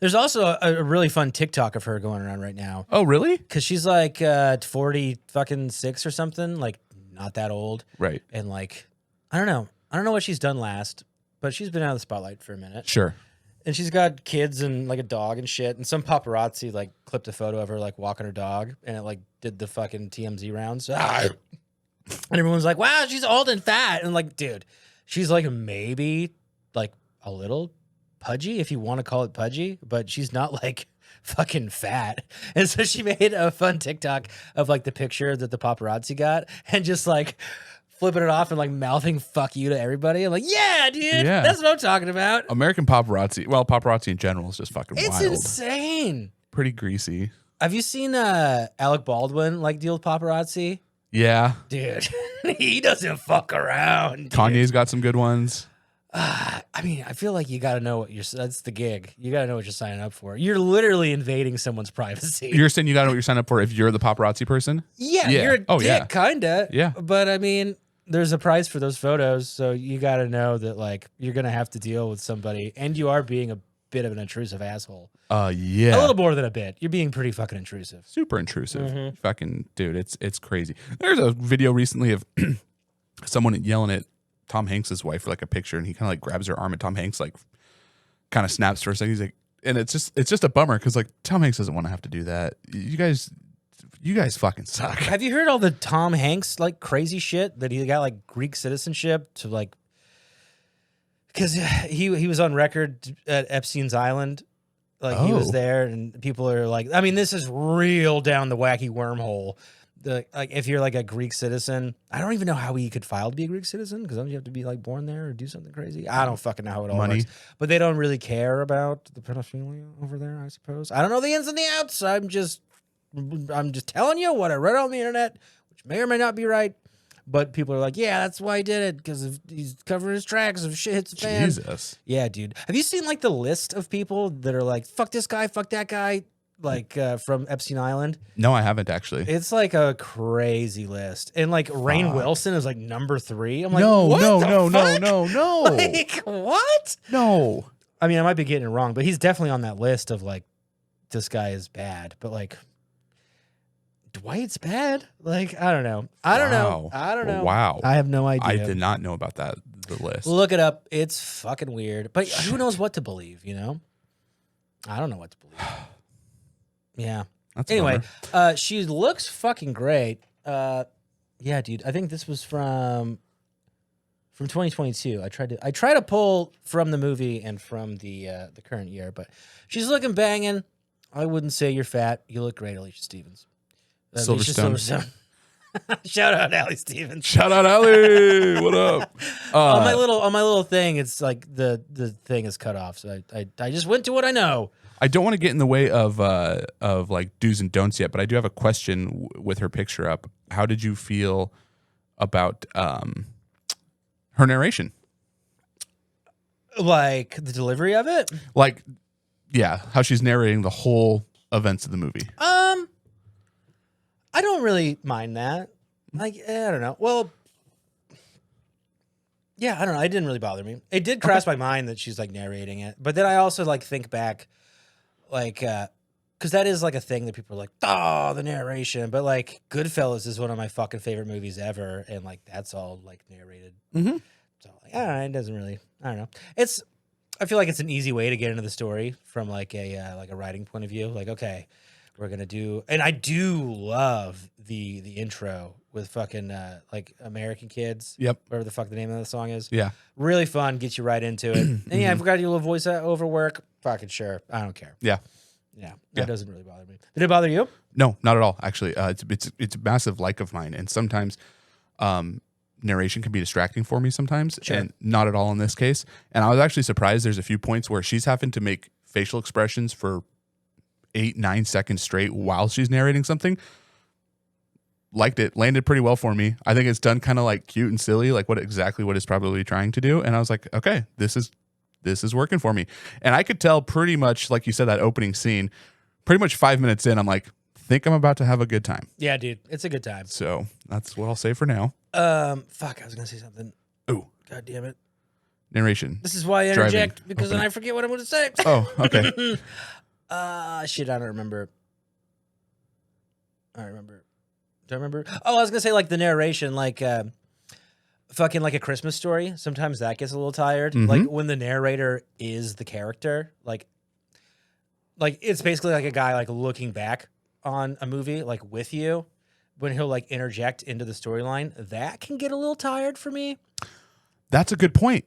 There's also a really fun TikTok of her going around right now. Oh, really? Because she's like 46 or something, like not that old. Right. And like, I don't know what she's done last, but she's been out of the spotlight for a minute. Sure. And she's got kids and like a dog and shit. And some paparazzi like clipped a photo of her like walking her dog, and it like did the fucking TMZ rounds. And everyone's like, wow, she's old and fat. And like, dude, she's like maybe like a little pudgy, if you want to call it pudgy, but she's not like fucking fat. And so she made a fun TikTok of like the picture that the paparazzi got and just like flipping it off and like mouthing fuck you to everybody. I'm like, yeah, dude, that's what I'm talking about. American paparazzi, well, paparazzi in general is just fucking wild. It's insane. Pretty greasy. Have you seen Alec Baldwin like deal with paparazzi? Yeah. Dude, he doesn't fuck around. Dude. Kanye's got some good ones. I mean, I feel like you got to know what that's the gig. You got to know what you're signing up for. You're literally invading someone's privacy. You're saying you got to know what you're signing up for if you're the paparazzi person? Yeah. You're a dick, kinda. Yeah. But I mean, there's a price for those photos, so you got to know that like you're going to have to deal with somebody, and you are being a bit of an intrusive assoule. Yeah. A little more than a bit. You're being pretty fucking intrusive. Super intrusive. Fucking dude, it's crazy. There's a video recently of someone yelling at Tom Hanks's wife for like a picture, and he kind of like grabs her arm, and Tom Hanks like kind of snaps for a second. He's like, and it's just a bummer because like Tom Hanks doesn't want to have to do that. You guys fucking suck. Have you heard all the Tom Hanks like crazy shit that he got like Greek citizenship to like, because he was on record at Epstein's Island, like he was there, and people are like, I mean, this is real down the wacky wormhole. Like if you're like a Greek citizen, I don't even know how he could file to be a Greek citizen, because don't you have to be like born there or do something crazy? I don't fucking know how it all works. But they don't really care about the pedophilia over there, I suppose. I don't know the ins and the outs. I'm just telling you what I read on the internet, which may or may not be right. But people are like, yeah, that's why he did it, because he's covering his tracks if shit hits the fan. Jesus. Yeah, dude. Have you seen like the list of people that are like, fuck this guy, fuck that guy? Like from Epstein Island? No, I haven't actually. It's like a crazy list. And like Rainn Wilson is like number 3. I'm like, no. Like, what? No. I mean, I might be getting it wrong, but he's definitely on that list of like, this guy is bad. But like, Dwight's bad? Like, I don't know. I don't know. Wow. I have no idea. I did not know about the list. Look it up. It's fucking weird. But who knows what to believe, you know? I don't know what to believe. Yeah. That's a Anyway, bummer. she looks fucking great. Yeah, dude. I think this was from 2022. I try to pull from the movie and from the current year, but she's looking banging. I wouldn't say you're fat. You look great, Alicia Stevens. Alicia Silverstone. Shout out Allie Stevens. Shout out Allie. What up? On my little thing, it's like the thing is cut off. So I just went to what I know. I don't want to get in the way of like do's and don'ts yet, but I do have a question with her picture up. How did you feel about her narration? Like the delivery of it? Like, yeah, how she's narrating the whole events of the movie. I don't really mind that. Like, I don't know. Well, yeah, I don't know. It didn't really bother me. It did cross my mind that she's like narrating it, but then I also like think back, like, because that is like a thing that people are like, oh, the narration. But like, Goodfellas is one of my fucking favorite movies ever, and like that's all like narrated. Mm-hmm. So like, it doesn't really. I don't know. I feel like it's an easy way to get into the story from like a writing point of view. Like, okay, we're gonna do, and I do love the intro with fucking like American Kids. Yep. Whatever the fuck the name of the song is. Yeah. Really fun, gets you right into it. And yeah, I forgot to do a little voice over work. Fucking sure. I don't care. Yeah. Yeah. That doesn't really bother me. Did it bother you? No, not at all. Actually, it's a massive like of mine, and sometimes narration can be distracting for me sometimes, and not at all in this case. And I was actually surprised. There's a few points where she's having to make facial expressions for 8-9 seconds straight while she's narrating something. Liked it, landed pretty well for me. I think it's done kind of like cute and silly, like what it's probably trying to do. And I was like, okay, this is working for me. And I could tell pretty much, like you said, that opening scene, pretty much 5 minutes in, I'm like, think I'm about to have a good time. Yeah, dude, it's a good time. So that's what I'll say for now. Fuck, I was gonna say something. Oh, God damn it. Narration. This is why I interject, because then I forget what I'm gonna say. Oh, okay. Shit, I don't remember. I remember. Do I remember? Oh, I was gonna say like the narration, like fucking like A Christmas Story. Sometimes that gets a little tired. Like when the narrator is the character, like it's basically like a guy like looking back on a movie like with you, when he'll like interject into the storyline. That can get a little tired for me. That's a good point.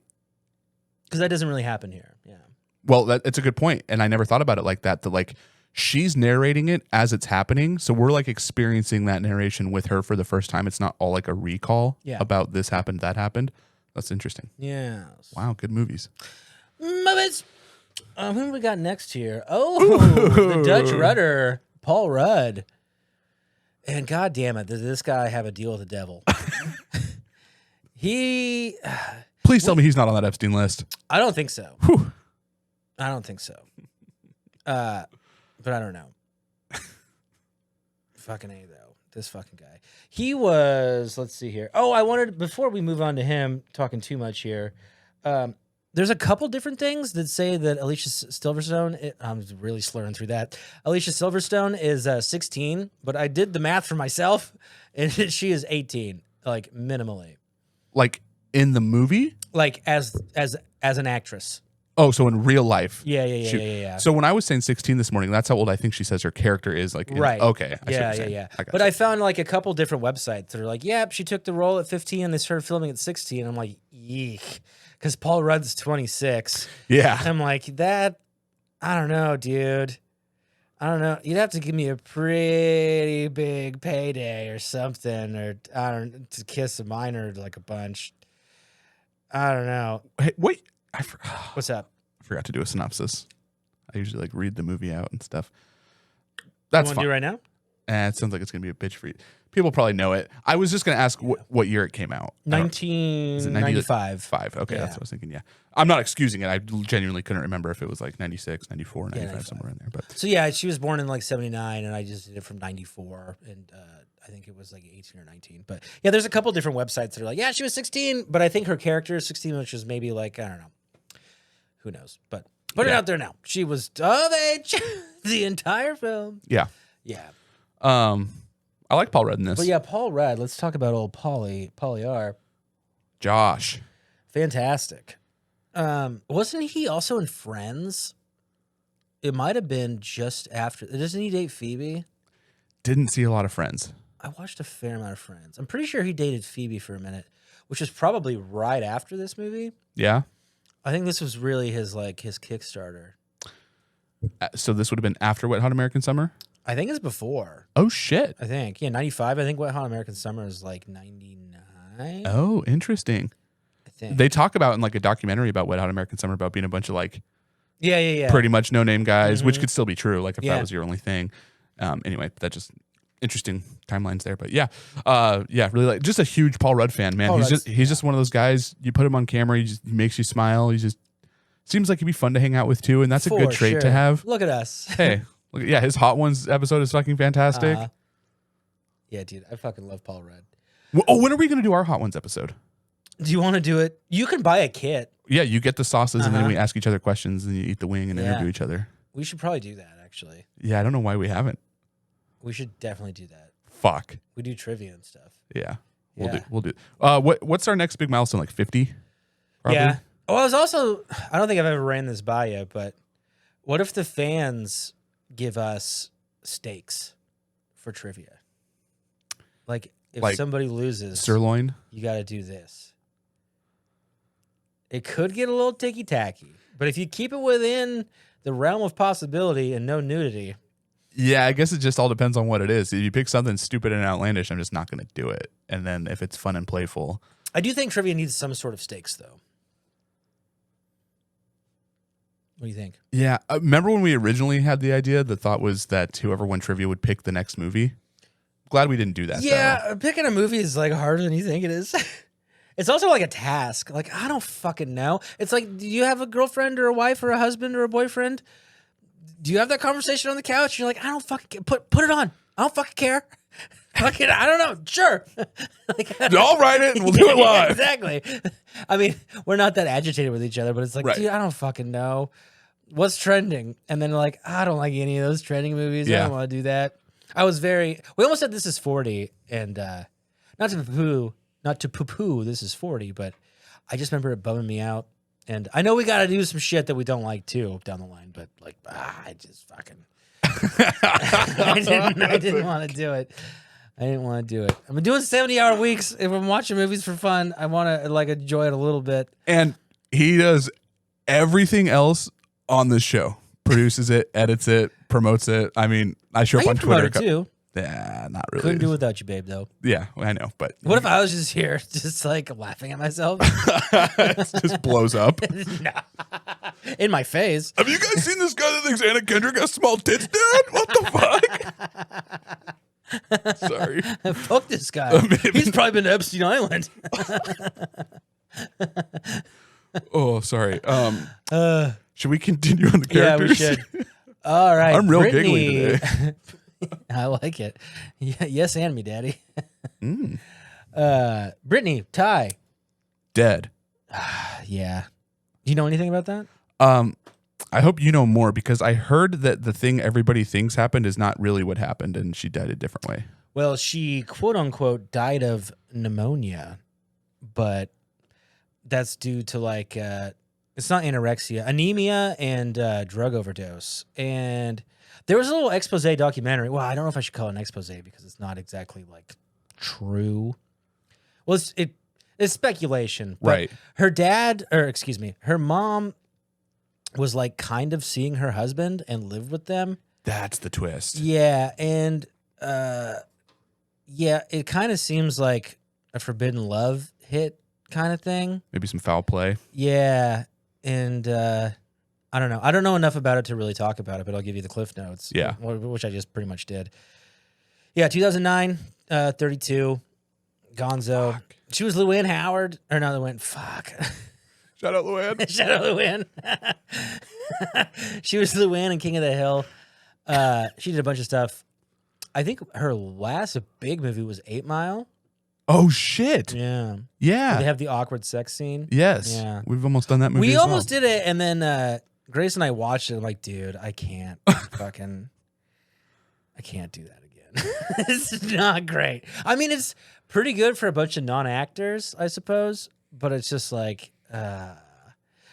Because that doesn't really happen here. Yeah. Well, it's a good point, and I never thought about it like that. That like she's narrating it as it's happening, so we're like experiencing that narration with her for the first time. It's not all like a recall about this happened, that happened. That's interesting. Yeah. Wow, good movies. Movies. Who have we got next here? Oh, the Dutch Rudder, Paul Rudd. And God damn it, does this guy have a deal with the devil? Please tell me he's not on that Epstein list. I don't think so. Whew. I don't think so. But I don't know. Fucking A, though. This fucking guy. He was, let's see here. Oh, I wanted, before we move on to him, talking too much here, there's a couple different things that say that Alicia Silverstone, I'm really slurring through that. Alicia Silverstone is 16, but I did the math for myself, and she is 18, like minimally. Like in the movie? Like as an actress. Oh, so in real life. Yeah. So when I was saying 16 this morning, that's how old I think she says her character is. Like, right. Okay. Yeah. But I found like a couple different websites that are like, yeah, she took the role at 15 and they started filming at 16. I'm like, yeek. Because Paul Rudd's 26. Yeah. I'm like, that, I don't know, dude. I don't know. You'd have to give me a pretty big payday or something, or I don't, to kiss a minor like a bunch. I don't know. Hey, wait. What's up? I forgot to do a synopsis. I usually like read the movie out and stuff. That's fine. Do right now? It sounds like it's gonna be a bitch for you. People probably know it. I was just gonna ask what year it came out. 1995. Okay, that's what I was thinking. Yeah, I'm not excusing it. I genuinely couldn't remember if it was like 96, 94, 95, somewhere in there. But so yeah, she was born in like 79, and I just did it from 94, and I think it was like 18 or 19. But yeah, there's a couple different websites that are like, yeah, she was 16, but I think her character is 16, which is maybe like, I don't know, who knows? But put it out there now. She was of age the entire film. Yeah. I like Paul Rudd in this. But yeah, Paul Rudd. Let's talk about old Paulie R. Josh. Fantastic. Wasn't he also in Friends? It might have been just after. Doesn't he date Phoebe? didn't see a lot of Friends. I watched a fair amount of Friends. I'm pretty sure he dated Phoebe for a minute, which was probably right after this movie. Yeah. I think this was really his Kickstarter. So this would have been after Wet Hot American Summer? I think it's before. Oh, shit. I think. Yeah, 95. I think Wet Hot American Summer is like 99. Oh, interesting. I think. They talk about in like a documentary about Wet Hot American Summer about being a bunch of like yeah. pretty much no-name guys, which could still be true, like if Yeah. that was your only thing. Anyway, that just interesting timelines there. But yeah, really like just a huge Paul Rudd fan, man. He's just one of those guys. You put him on camera, he makes you smile. He just seems like he'd be fun to hang out with too, and that's a good trait to have. Look at us. Hey, look, yeah, his Hot Ones episode is fucking fantastic. Yeah, dude, I fucking love Paul Rudd. When are we gonna do our Hot Ones episode? Do you want to do it? You can buy a kit. Yeah, you get the sauces, and then we ask each other questions, and you eat the wing and interview each other. We should probably do that, actually. Yeah, I don't know why we haven't. We should definitely do that. Fuck. We do trivia and stuff. Yeah. We'll do. What's our next big milestone? Like 50? Probably? Yeah. Oh, I don't think I've ever ran this by you, but what if the fans give us stakes for trivia? Like if somebody loses, sirloin, you got to do this. It could get a little ticky-tacky, but if you keep it within the realm of possibility and no nudity. Yeah, I guess it just all depends on what it is. If you pick something stupid and outlandish, I'm just not going to do it. And then if it's fun and playful. I do think trivia needs some sort of stakes, though. What do you think? Yeah. Remember when we originally had the idea? The thought was that whoever won trivia would pick the next movie. Glad we didn't do that. Yeah, though. Picking a movie is like harder than you think it is. It's also like a task. Like, I don't fucking know. It's like, do you have a girlfriend or a wife or a husband or a boyfriend? Do you have that conversation on the couch? You're like, I don't fucking put it on. I don't fucking care. Fucking, I don't know. Sure. Like, I'll write it and we'll do it live. Exactly. I mean, we're not that agitated with each other, but it's like, dude, I don't fucking know. What's trending? And then like, I don't like any of those trending movies. I don't want to do that. We almost said This Is 40, and not to poo-poo This Is 40, but I just remember it bumming me out. And I know we got to do some shit that we don't like too down the line, but like, I just fucking, I didn't want to do it. I didn't want to do it. I'm doing 70-hour weeks. If I'm watching movies for fun, I want to like enjoy it a little bit. And he does everything else on this show. Produces it, edits it, promotes it. I mean, I show up on Twitter too. Yeah, not really. Couldn't do without you, babe, though. Yeah, I know, but what if I was just here, just like laughing at myself? It just blows up. In my face. Have you guys seen this guy that thinks Anna Kendrick has small tits, dude? What the fuck? Sorry. Fuck this guy. He's probably been to Epstein Island. Oh, sorry. Should we continue on the characters? Yeah, we should. All right. I'm real Brittany, giggly today. I like it. Yeah, yes, and me, daddy. Brittany, Ty. Dead. Yeah. Do you know anything about that? I hope you know more, because I heard that the thing everybody thinks happened is not really what happened, and she died a different way. Well, she quote unquote died of pneumonia, but that's due to like it's not anorexia, anemia, and drug overdose. And there was a little expose documentary. Well, I don't know if I should call it an expose because it's not exactly like true. Well, it's speculation. But right. Her mom was like kind of seeing her husband and lived with them. That's the twist. Yeah, and it kind of seems like a forbidden love hit kind of thing. Maybe some foul play. Yeah, and I don't know. I don't know enough about it to really talk about it, but I'll give you the Cliff Notes. Yeah. Which I just pretty much did. Yeah, 2009, 32, Gonzo. Fuck. She was Luann Howard. Or no, Luann. Fuck. Shout out Luann. Shout out Luann. She was Luann in King of the Hill. She did a bunch of stuff. I think her last big movie was 8 Mile. Oh, shit. Yeah. Yeah. They have the awkward sex scene. Yes. Yeah. We've almost done that movie. We almost did it, and then Grace and I watched it. I'm like, dude, I can't fucking, I can't do that again. It's not great. I mean, it's pretty good for a bunch of non-actors, I suppose, but it's just like,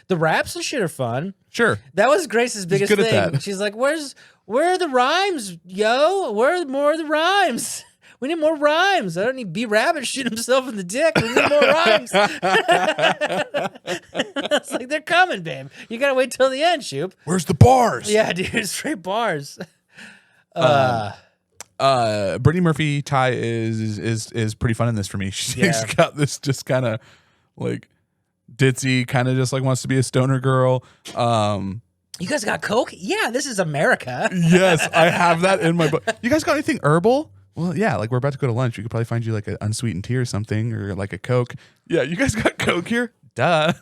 The raps and shit are fun. Sure. That was Grace's biggest good at thing. that. She's like, where are the rhymes, yo? Where are more of the rhymes? We need more rhymes. I don't need B-Rabbit shoot himself in the dick. We need more rhymes. It's like, they're coming, babe. You got to wait till the end, Shoop. Where's the bars? Yeah, dude, straight bars. Brittany Murphy Ty is pretty fun in this for me. She's got this just kind of like ditzy, kind of just like wants to be a stoner girl. You guys got Coke? Yeah, this is America. Yes, I have that in my book. You guys got anything herbal? Well, yeah, like we're about to go to lunch. We could probably find you like an unsweetened tea or something, or like a Coke. Yeah, you guys got Coke here? Duh.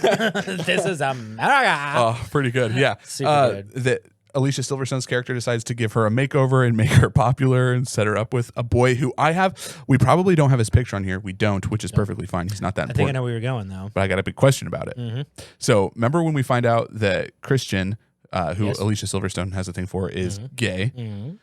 This is America. Oh, pretty good. Yeah. Super good. That Alicia Silverstone's character decides to give her a makeover and make her popular and set her up with a boy who we probably don't have his picture on here. We don't, which is perfectly fine. He's not that important. I think I know where you're going, though. But I got a big question about it. Mm-hmm. So remember when we find out that Christian, who Yes. Alicia Silverstone has a thing for, is gay? Mm-hmm.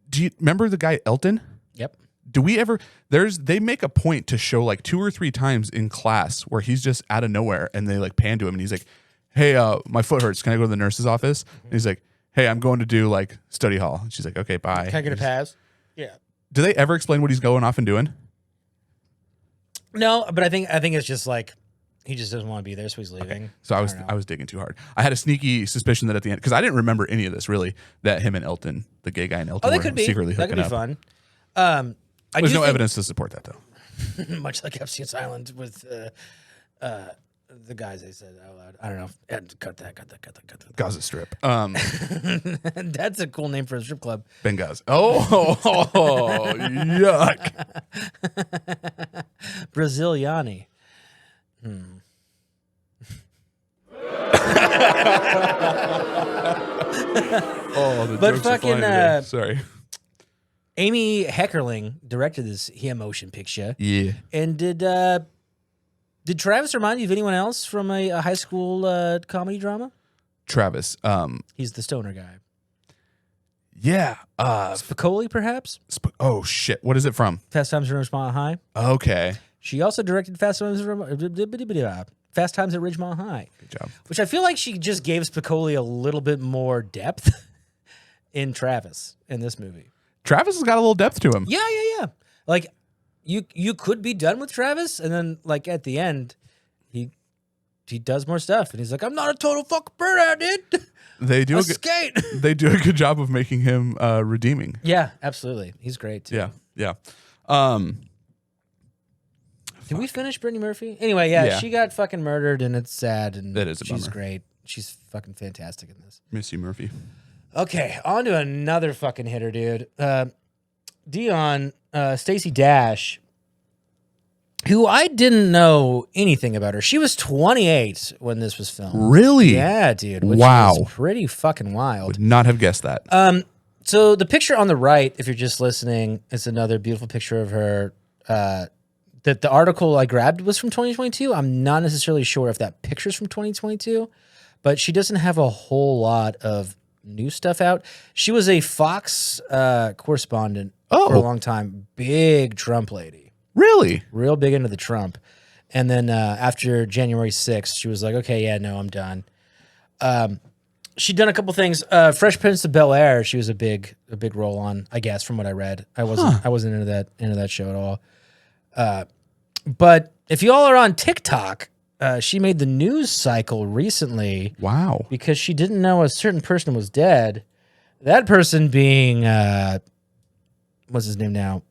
Do you remember the guy Elton? Yep. Do we ever? They make a point to show like 2 or 3 times in class where he's just out of nowhere and they like pan to him and he's like, "Hey, my foot hurts. Can I go to the nurse's office?" And he's like, "Hey, I'm going to do like study hall." And she's like, "Okay, bye." Can I get a pass? Yeah. Do they ever explain what he's going off and doing? No, but I think it's just like he just doesn't want to be there, so he's leaving. So I was digging too hard. I had a sneaky suspicion that at the end, because I didn't remember any of this really, that him and Elton, the gay guy and Elton, that were could be secretly that hooking could be up. fun. There's no evidence to support that though. Much like Epstein's Island with the guys they said out loud. I don't know. Cut that. Gaza Strip. That's a cool name for a strip club. Benghazi. Oh, yuck. Brasiliani. Oh, the But jokes are flying fucking, today. Sorry. Amy Heckerling directed this motion picture. Yeah. And did Travis remind you of anyone else from a high school comedy drama? Travis. He's the stoner guy. Yeah. Spicoli, perhaps? Oh shit. What is it from? Fast Times at Ridgemont High. Okay. She also directed Fast Times at Ridgemont High. Good job. Which I feel like she just gave Spicoli a little bit more depth in Travis in this movie. Travis has got a little depth to him. Yeah. Like you could be done with Travis, and then like at the end, he does more stuff, and he's like, "I'm not a total fucking burnout, dude. They do skate." They do a good job of making him redeeming. Yeah, absolutely. He's great too. Yeah. Did we finish Brittany Murphy? Anyway, yeah, she got fucking murdered, and it's sad, and that is a she's bummer. great. She's fucking fantastic in this. Miss you, Murphy. Okay, on to another fucking hitter, dude. Dion, Stacy Dash, who I didn't know anything about her. She was 28 when this was filmed. Really? Yeah, dude. Which Wow. is pretty fucking wild. Would not have guessed that. So the picture on the right, if you're just listening, is another beautiful picture of her. That the article I grabbed was from 2022. I'm not necessarily sure if that picture's from 2022, but she doesn't have a whole lot of new stuff out. She was a Fox correspondent for a long time. Big Trump lady. Really? Real big into the Trump. And then after January 6th, she was like, okay, yeah, no, I'm done. She'd done a couple things. Fresh Prince of Bel-Air, she was a big role on, I guess, from what I read. I wasn't into that show at all. But if you all are on TikTok, she made the news cycle recently. Wow. Because she didn't know a certain person was dead. That person being, what's his name now?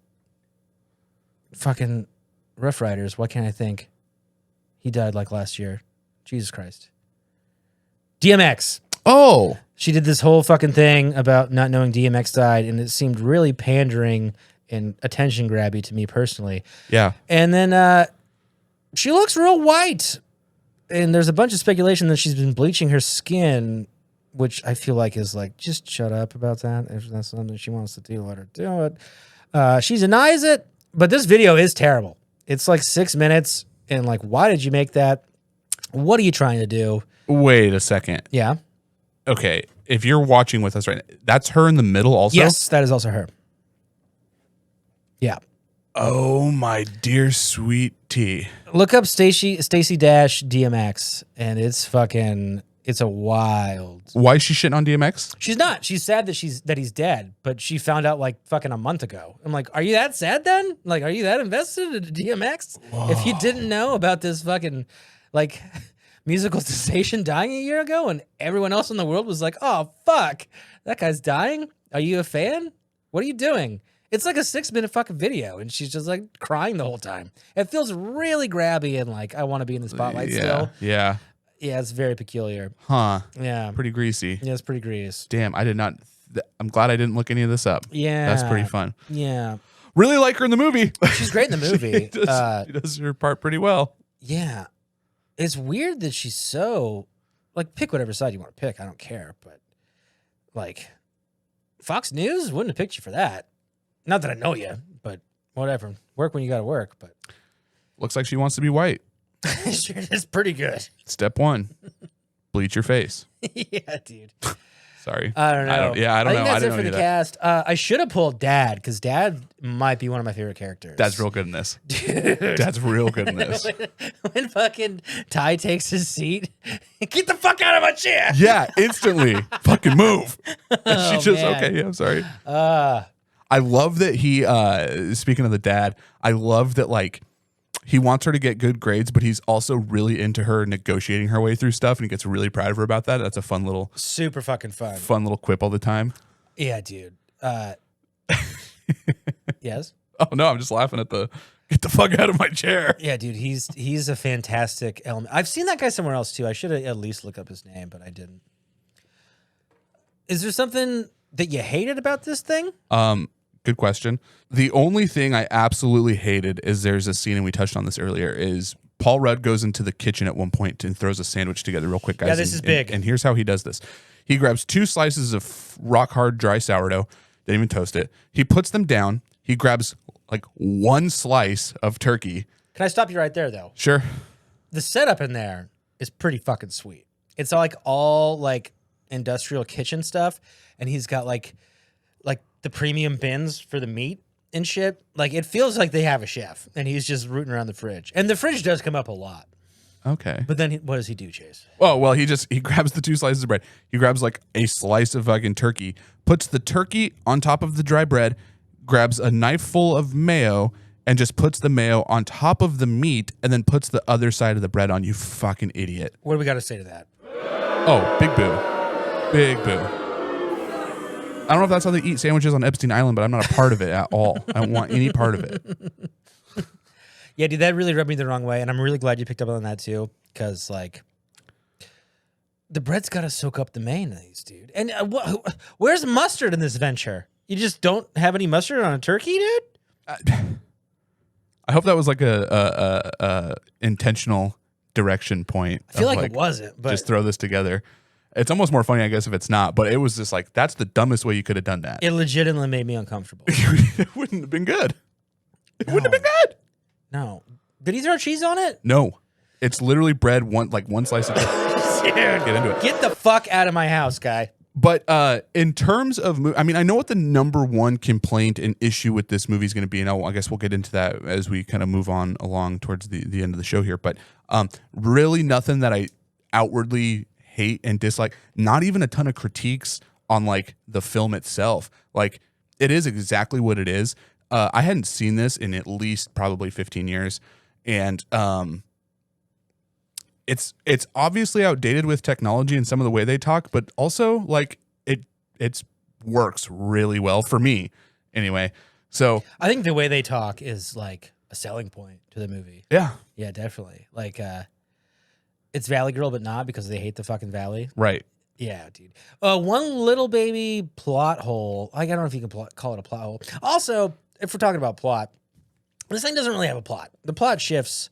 Fucking Rough Riders. Why can't I think? He died like last year. Jesus Christ. DMX. Oh. She did this whole fucking thing about not knowing DMX died, and it seemed really pandering and attention grabby to me personally. Yeah. And then she looks real white. And there's a bunch of speculation that she's been bleaching her skin, which I feel like is like, just shut up about that. If that's something she wants to do, let her do it. She denies it, but this video is terrible. It's like 6 minutes, and like, why did you make that? What are you trying to do? Wait a second. Yeah. Okay. If you're watching with us right now, that's her in the middle also? Yes, that is also her. Yeah. Oh my dear sweet tea. Look up Stacy Dash DMX, and it's a wild. Why is she shitting on DMX? She's not. She's sad that he's dead, but she found out like fucking a month ago. I'm like, are you that sad then? Like, are you that invested in DMX? Whoa. If you didn't know about this fucking like musical sensation dying a year ago, and everyone else in the world was like, oh fuck, that guy's dying. Are you a fan? What are you doing? It's like a 6-minute fucking video, and she's just like crying the whole time. It feels really grabby and like I want to be in the spotlight still. Yeah. Yeah, it's very peculiar. Huh. Yeah. Pretty greasy. Yeah, it's pretty greasy. Damn, I did not. I'm glad I didn't look any of this up. Yeah. That's pretty fun. Yeah. Really like her in the movie. She's great in the movie. She does her part pretty well. Yeah. It's weird that she's so, like, pick whatever side you want to pick. I don't care. But, like, Fox News wouldn't have picked you for that. Not that I know you, but whatever. Work when you got to work. But looks like she wants to be white. Sure, it's pretty good. Step 1, bleach your face. Yeah, dude. Sorry. I don't know. I don't know. I think that's it for the that. cast. I should have pulled Dad, because Dad might be one of my favorite characters. Dad's real good in this. Dude. Dad's real good in this. when fucking Ty takes his seat, get the fuck out of my chair. Yeah, instantly. Fucking move. Oh, she just, man. okay, yeah, I'm sorry. I love that he, speaking of the dad, I love that, like, he wants her to get good grades, but he's also really into her negotiating her way through stuff, and he gets really proud of her about that. That's a fun little, super fucking fun little quip all the time. Yeah, dude. Yes. Oh no, I'm just laughing at the get the fuck out of my chair. Yeah, dude. He's a fantastic element. I've seen that guy somewhere else too. I should have at least looked up his name, but I didn't. Is there something that you hated about this thing? Good question. The only thing I absolutely hated is there's a scene, and we touched on this earlier, is Paul Rudd goes into the kitchen at one point and throws a sandwich together real quick, guys. Yeah, this is big. And here's how he does this. He grabs 2 slices of rock hard dry sourdough, didn't even toast it. He puts them down. He grabs like 1 slice of turkey. Can I stop you right there, though? Sure. The setup in there is pretty fucking sweet. It's all like industrial kitchen stuff, and he's got like the premium bins for the meat and shit. Like, it feels like they have a chef, and he's just rooting around the fridge. And the fridge does come up a lot. Okay. But then what does he do, Chase? Oh, well, he grabs the 2 slices of bread. He grabs like a slice of fucking turkey, puts the turkey on top of the dry bread, grabs a knife full of mayo, and just puts the mayo on top of the meat, and then puts the other side of the bread on. You fucking idiot. What do we got to say to that? Oh, big boo. Big boo. I don't know if that's how they eat sandwiches on Epstein Island, but I'm not a part of it at all. I don't want any part of it. Yeah, dude, that really rubbed me the wrong way, and I'm really glad you picked up on that too, because like the bread's got to soak up the mayonnaise, dude. And where's mustard in this venture? You just don't have any mustard on a turkey, dude? I hope that was like a intentional direction point. I feel like it wasn't, but just throw this together. It's almost more funny, I guess, if it's not. But it was just like, that's the dumbest way you could have done that. It legitimately made me uncomfortable. It wouldn't have been good. It wouldn't have been good. No. Did he throw cheese on it? No. It's literally bread, one slice of Dude, get into it. Get the fuck out of my house, guy. But in terms of, I mean, I know what the number one complaint and issue with this movie is going to be, and I guess we'll get into that as we kind of move on along towards the end of the show here. But really nothing that I outwardly hate and dislike. Not even a ton of critiques on like the film itself. Like, it is exactly what it is. I hadn't seen this in at least probably 15 years, and it's obviously outdated with technology and some of the way they talk, but also like it works really well for me anyway. So I think the way they talk is like a selling point to the movie. Yeah, definitely. Like it's Valley Girl, but not, because they hate the fucking Valley. Right. Yeah, dude. One little baby plot hole. I don't know if you can call it a plot hole. Also, if we're talking about plot, this thing doesn't really have a plot. The plot shifts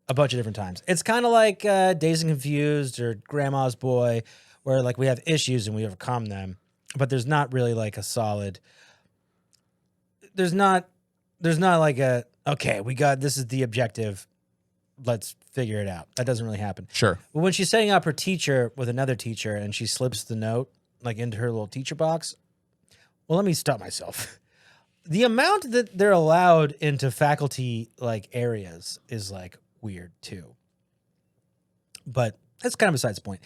a bunch of different times. It's kind of like Dazed and Confused or Grandma's Boy, where like we have issues and we overcome them, but there's not really like a solid. There's not like a, okay, this is the objective, let's figure it out. That doesn't really happen. Sure. But when she's setting up her teacher with another teacher and she slips the note like into her little teacher box, well, let me stop myself. The amount that they're allowed into faculty like areas is like weird too. But that's kind of besides the point.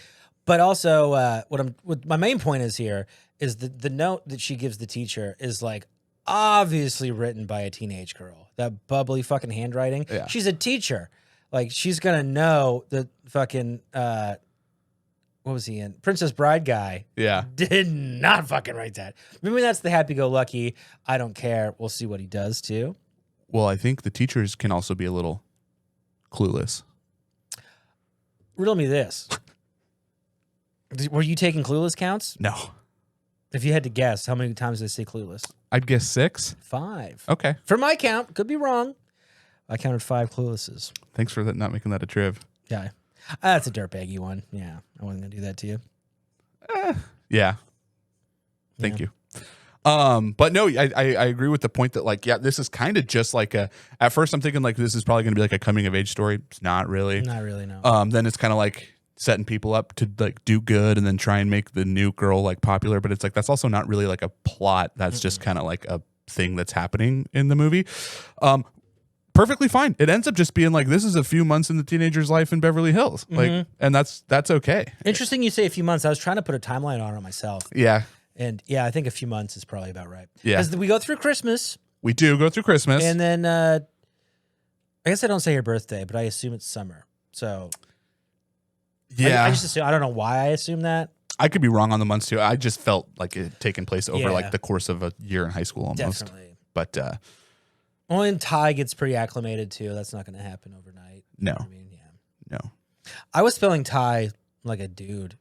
But also, what my main point is here is the note that she gives the teacher is like obviously written by a teenage girl. That bubbly fucking handwriting. Yeah. She's a teacher. Like she's gonna know that fucking what was he in? Princess Bride guy. Yeah. Did not fucking write that. Maybe that's the happy-go-lucky. I don't care. We'll see what he does too. Well, I think the teachers can also be a little clueless. Riddle me this. Were you taking Clueless counts? No. If you had to guess, how many times did they say Clueless? I'd guess 6. 5. Okay. For my count, could be wrong. I counted 5 Cluelesses. Thanks for not making that a triv. Yeah. That's a dirtbaggy one. Yeah. I wasn't going to do that to you. Yeah. Thank you. But no, I agree with the point that like, yeah, this is kind of just like at first I'm thinking like this is probably going to be like a coming of age story. It's not really. Not really, no. Then it's kind of like setting people up to like do good and then try and make the new girl like popular. But it's like, that's also not really like a plot. That's just kind of like a thing that's happening in the movie. Perfectly fine. It ends up just being like, this is a few months in the teenager's life in Beverly Hills. Like, and that's okay. Interesting you say a few months. I was trying to put a timeline on it myself. Yeah. And yeah, I think a few months is probably about right. Yeah. Because we go through Christmas. We do go through Christmas. And then I guess I don't say her birthday, but I assume it's summer. So yeah. I just assume, I don't know why I assume that. I could be wrong on the months too. I just felt like it had taken place over Yeah. like the course of a year in high school almost. Definitely. But Well, and Ty gets pretty acclimated too. That's not going to happen overnight. No. I mean, yeah. no. I was spelling Ty like a dude.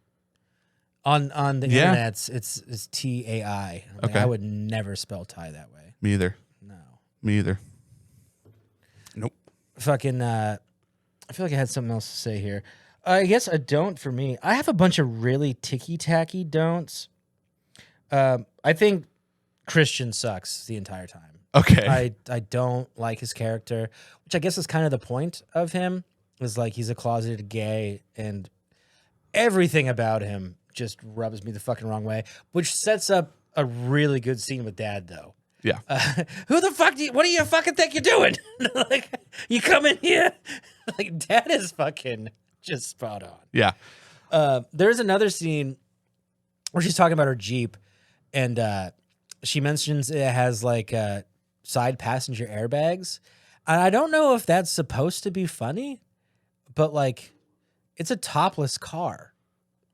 On the internet, it's T-A-I. Like, Okay. I would never spell Ty that way. Me either. No. Me either. Nope. Fucking, I feel like I had something else to say here. I guess a don't for me. I have a bunch of really ticky-tacky don'ts. I think Christian sucks the entire time. Okay. I don't like his character, which I guess is kind of the point of him, is like he's a closeted gay and everything about him just rubs me the fucking wrong way, which sets up a really good scene with Dad, though. Yeah. Who the fuck what do you fucking think you're doing? Like, you come in here, like, Dad is fucking just spot on. Yeah. There's another scene where she's talking about her Jeep, and she mentions it has like side passenger airbags. And I don't know if that's supposed to be funny, but like, it's a topless car.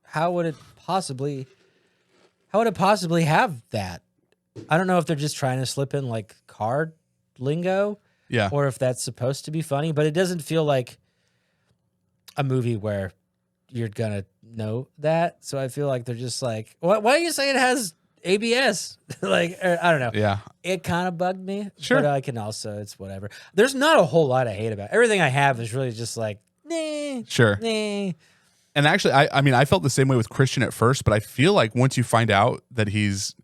How would it possibly have that? I don't know if they're just trying to slip in like car lingo, Yeah. or if that's supposed to be funny, but it doesn't feel like a movie where you're gonna know that. So I feel like they're just like, why do you say it has ABS? Like, I don't know. Yeah. It kind of bugged me. Sure. But I can also, it's whatever. There's not a whole lot I hate about it. Everything I have is really just like, nah. Sure. Nah. And actually, I mean, I felt the same way with Christian at first, but I feel like once you find out that he's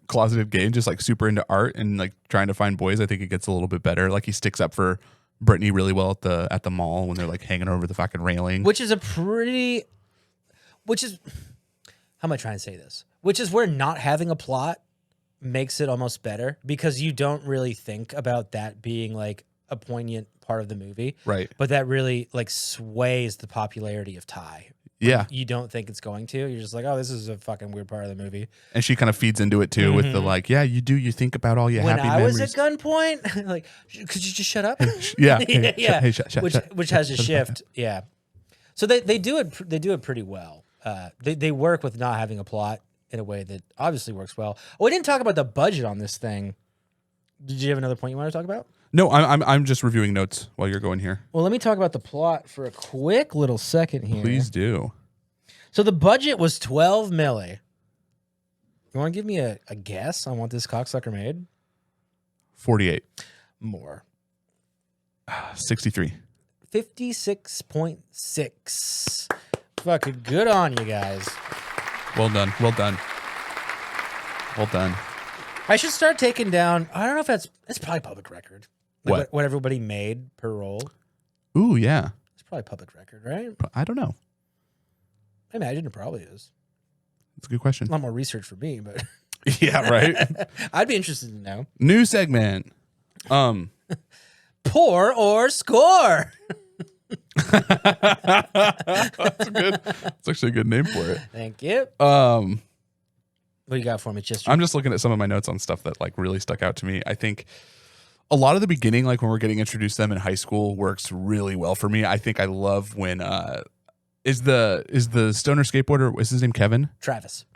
closeted gay and just like super into art and like trying to find boys, I think it gets a little bit better. Like he sticks up for Brittany really well at the mall when they're like hanging over the fucking railing. Which is how am I trying to say this? Which is where not having a plot makes it almost better, because you don't really think about that being like a poignant part of the movie. Right. But that really like sways the popularity of Ty. Yeah. You don't think it's going to. You're just like, oh, this is a fucking weird part of the movie. And she kind of feeds into it too with the like, yeah, you think about all your When happy I memories. was at gunpoint, like, could you just shut up? Yeah. Yeah. Hey, shut. Which has a shift. Yeah. So they do it pretty well. They work with not having a plot in a way that obviously works well. Oh, we didn't talk about the budget on this thing. Did you have another point you want to talk about? No, I'm just reviewing notes while you're going here. Well, let me talk about the plot for a quick little second here. Please do. So the budget was $12 million. You want to give me a guess on what this cocksucker made? 48. More. 63. 56.6. Fucking good on you guys. Well done. Well done. Well done. I should start taking down. I don't know if it's probably public record. Like What? what everybody made per role. Ooh, yeah. It's probably public record, right? I don't know. I imagine it probably is. That's a good question. A lot more research for me, but Yeah, right. I'd be interested to know. New segment. Pour or score? That's good. That's actually a good name for it. Thank you. Um, What do you got for me, Chester? I'm just looking at some of my notes on stuff that like really stuck out to me. I think a lot of the beginning, like when we're getting introduced to them in high school, works really well for me. I think I love when is the stoner skateboarder, is his name Kevin? Travis.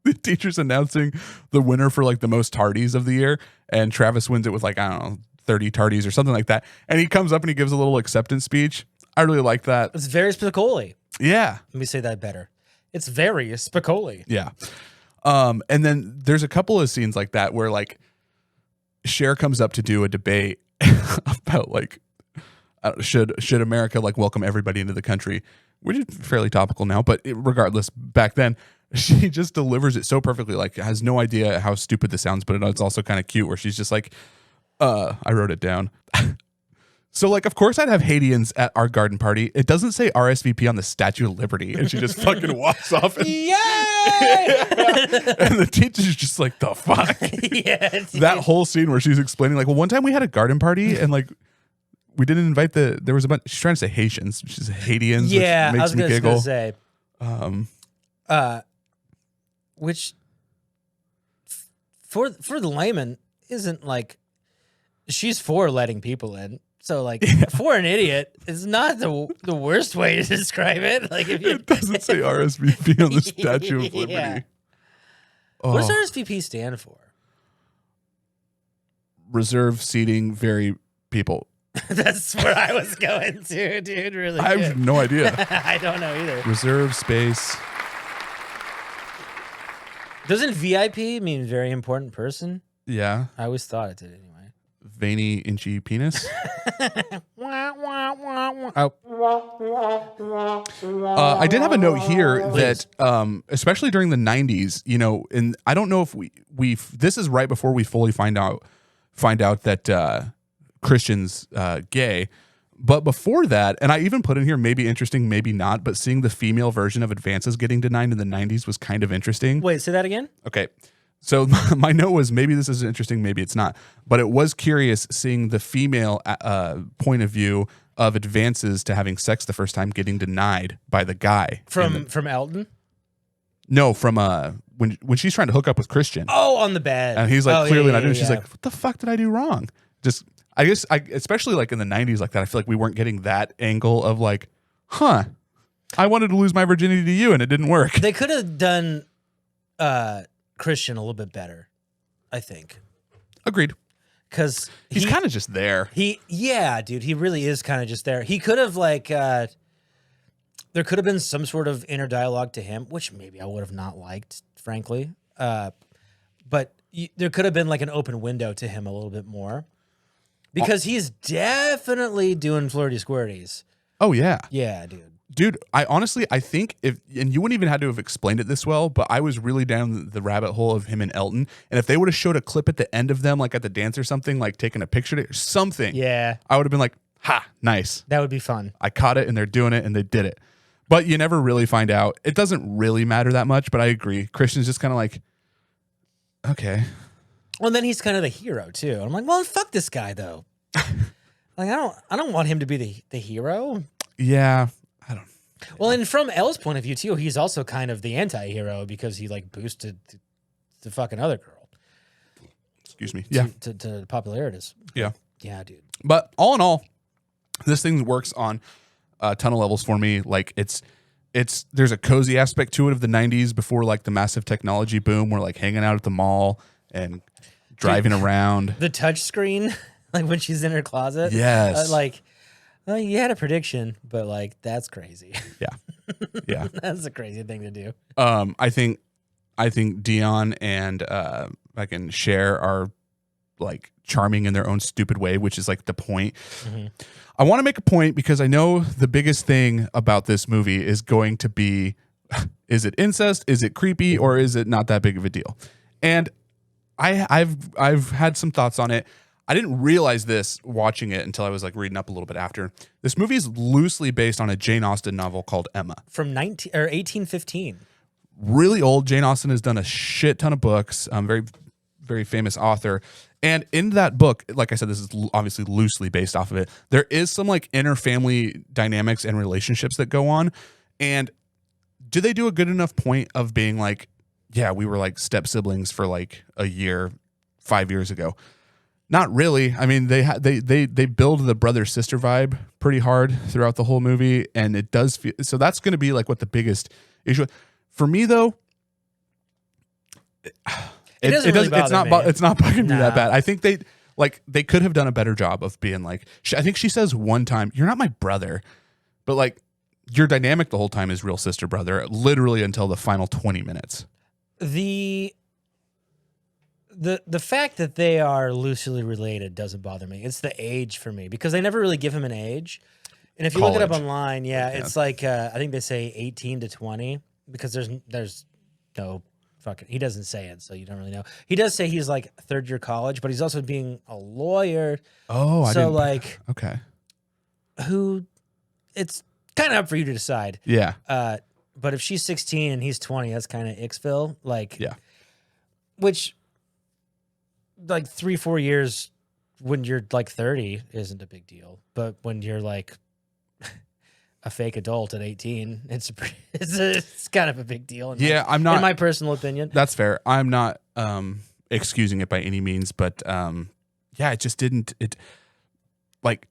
The teacher's announcing the winner for like the most tardies of the year, and Travis wins it with like, I don't know, 30 tardies or something like that. And he comes up and he gives a little acceptance speech. I really like that. It's very Spicoli. Yeah. Let me say that better. It's very Spicoli. Yeah. And then there's a couple of scenes like that where like Cher comes up to do a debate about like should America like welcome everybody into the country, which is fairly topical now, but regardless, back then she just delivers it so perfectly, like has no idea how stupid this sounds, but it's also kind of cute where she's just like, I wrote it down. So like, of course I'd have Haitians at our garden party. It doesn't say RSVP on the Statue of Liberty. And she just fucking walks off. And, Yay! and the teacher's just like, the fuck? Yeah, dude. That whole scene where she's explaining like, well, one time we had a garden party and like, we didn't invite there was a bunch, she's trying to say Haitians. She's Haitians, yeah, which makes me giggle. I was gonna say, which for the layman isn't like, she's for letting people in. So like, for an idiot, it's not the worst way to describe it. Like, if It doesn't say RSVP on the Statue of Liberty. Yeah. Oh. What does RSVP stand for? Reserve seating, very people. That's where I was going to, dude. Really, I have no idea. I don't know either. Reserve space. Doesn't VIP mean very important person? Yeah. I always thought it did anyway. Veiny, inchy penis. Oh. I did have a note here that, especially during the 90s, you know, and I don't know if we this is right before we fully find out that Christian's gay. But before that, and I even put in here, maybe interesting, maybe not, but seeing the female version of Advances getting denied in the 90s was kind of interesting. Wait, say that again? Okay. So my note was, maybe this is interesting, maybe it's not. But it was curious seeing the female point of view of Advances to having sex the first time getting denied by the guy. From Elton? No, from when she's trying to hook up with Christian. Oh, on the bed. And he's like, clearly not doing it. She's yeah. like, what the fuck did I do wrong? Just, I guess, especially like in the 90s like that, I feel like we weren't getting that angle of like, I wanted to lose my virginity to you and it didn't work. They could have done Christian a little bit better, I think. Agreed. Because he's kind of just there. Yeah, dude, he really is kind of just there. He could have like, there could have been some sort of inner dialogue to him, which maybe I would have not liked, frankly. But there could have been like an open window to him a little bit more, because he's definitely doing flirty squirties. Oh yeah, yeah, dude. I honestly, I think and you wouldn't even have to have explained it this well, but I was really down the rabbit hole of him and Elton, and if they would have showed a clip at the end of them, like at the dance or something, like taking a picture or something, yeah, I would have been like, ha, nice. That would be fun. I caught it, and they're doing it, and they did it. But you never really find out. It doesn't really matter that much, but I agree. Christian's just kind of like, okay. Well, and then he's kind of the hero too. I'm like, well, fuck this guy though. Like, I don't want him to be the hero. Yeah, I don't. Well, and from Elle's point of view too, he's also kind of the anti-hero because he like boosted the fucking other girl. Excuse me. Yeah. To popularities. Yeah. Yeah, dude. But all in all, this thing works on a ton of levels for me. Like there's a cozy aspect to it of the 90s before like the massive technology boom. We're like hanging out at the mall and driving around. The touch screen, like when she's in her closet. Yes. You had a prediction, but like that's crazy. Yeah. That's a crazy thing to do. I think Dion and fucking Cher are like charming in their own stupid way, which is like the point. Mm-hmm. I want to make a point because I know the biggest thing about this movie is going to be, is it incest? Is it creepy? Or is it not that big of a deal? And I've had some thoughts on it. I didn't realize this watching it until I was like reading up a little bit after. This movie is loosely based on a Jane Austen novel called Emma from 1815. really old. Jane Austen has done a shit ton of books. Very, very famous author. And in that book, like I said, this is obviously loosely based off of it. There is some like inner family dynamics and relationships that go on. And do they do a good enough point of being like, yeah, we were like step siblings for like a year, 5 years ago? Not really. I mean, they build the brother sister vibe pretty hard throughout the whole movie, and it does feel so. That's going to be like what the biggest issue for me, though. It's not bugging me that bad. I think they could have done a better job of being like. I think she says one time, "You're not my brother," but like your dynamic the whole time is real sister brother, literally until the final 20 minutes. The fact that they are loosely related doesn't bother me. It's the age for me, because they never really give him an age. And if you look it up online, it's like I think they say 18 to 20, because there's no fucking, he doesn't say it, so you don't really know. He does say he's like third year college, but he's also being a lawyer. Oh, so like okay, who? It's kind of up for you to decide. Yeah. But if she's 16 and he's 20, that's kind of Ixville. Like, yeah, which. Like 3-4 years when you're like 30 isn't a big deal, but when you're like a fake adult at 18, it's kind of a big deal. I'm not, in my personal opinion. That's fair. I'm not excusing it by any means, but it just didn't. It like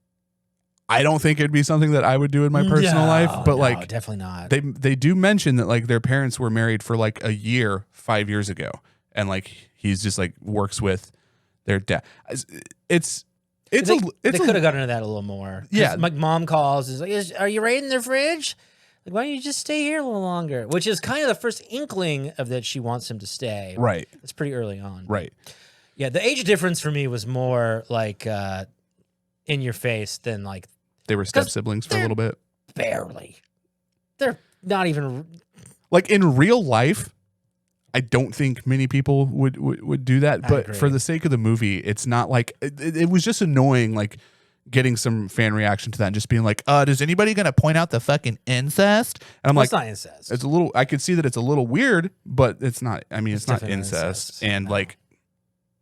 I don't think it'd be something that I would do in my personal life, but like definitely not. They do mention that like their parents were married for like a year 5 years ago, and like he's just like works with their dad. They could have gotten into that a little more. Yeah, my mom calls is like, "Are you raiding their fridge? Like, why don't you just stay here a little longer?" Which is kind of the first inkling of that she wants him to stay. Right. It's pretty early on. Right. Yeah, the age difference for me was more like in your face than like they were step siblings for a little bit. Barely. They're not even like in real life. I don't think many people would do that, but for the sake of the movie, it's not like it was just annoying, like getting some fan reaction to that and just being like, "Is anybody gonna point out the fucking incest?" And I'm like, "It's not incest. It's a little. I could see that it's a little weird, but it's not. I mean, it's not incest, and like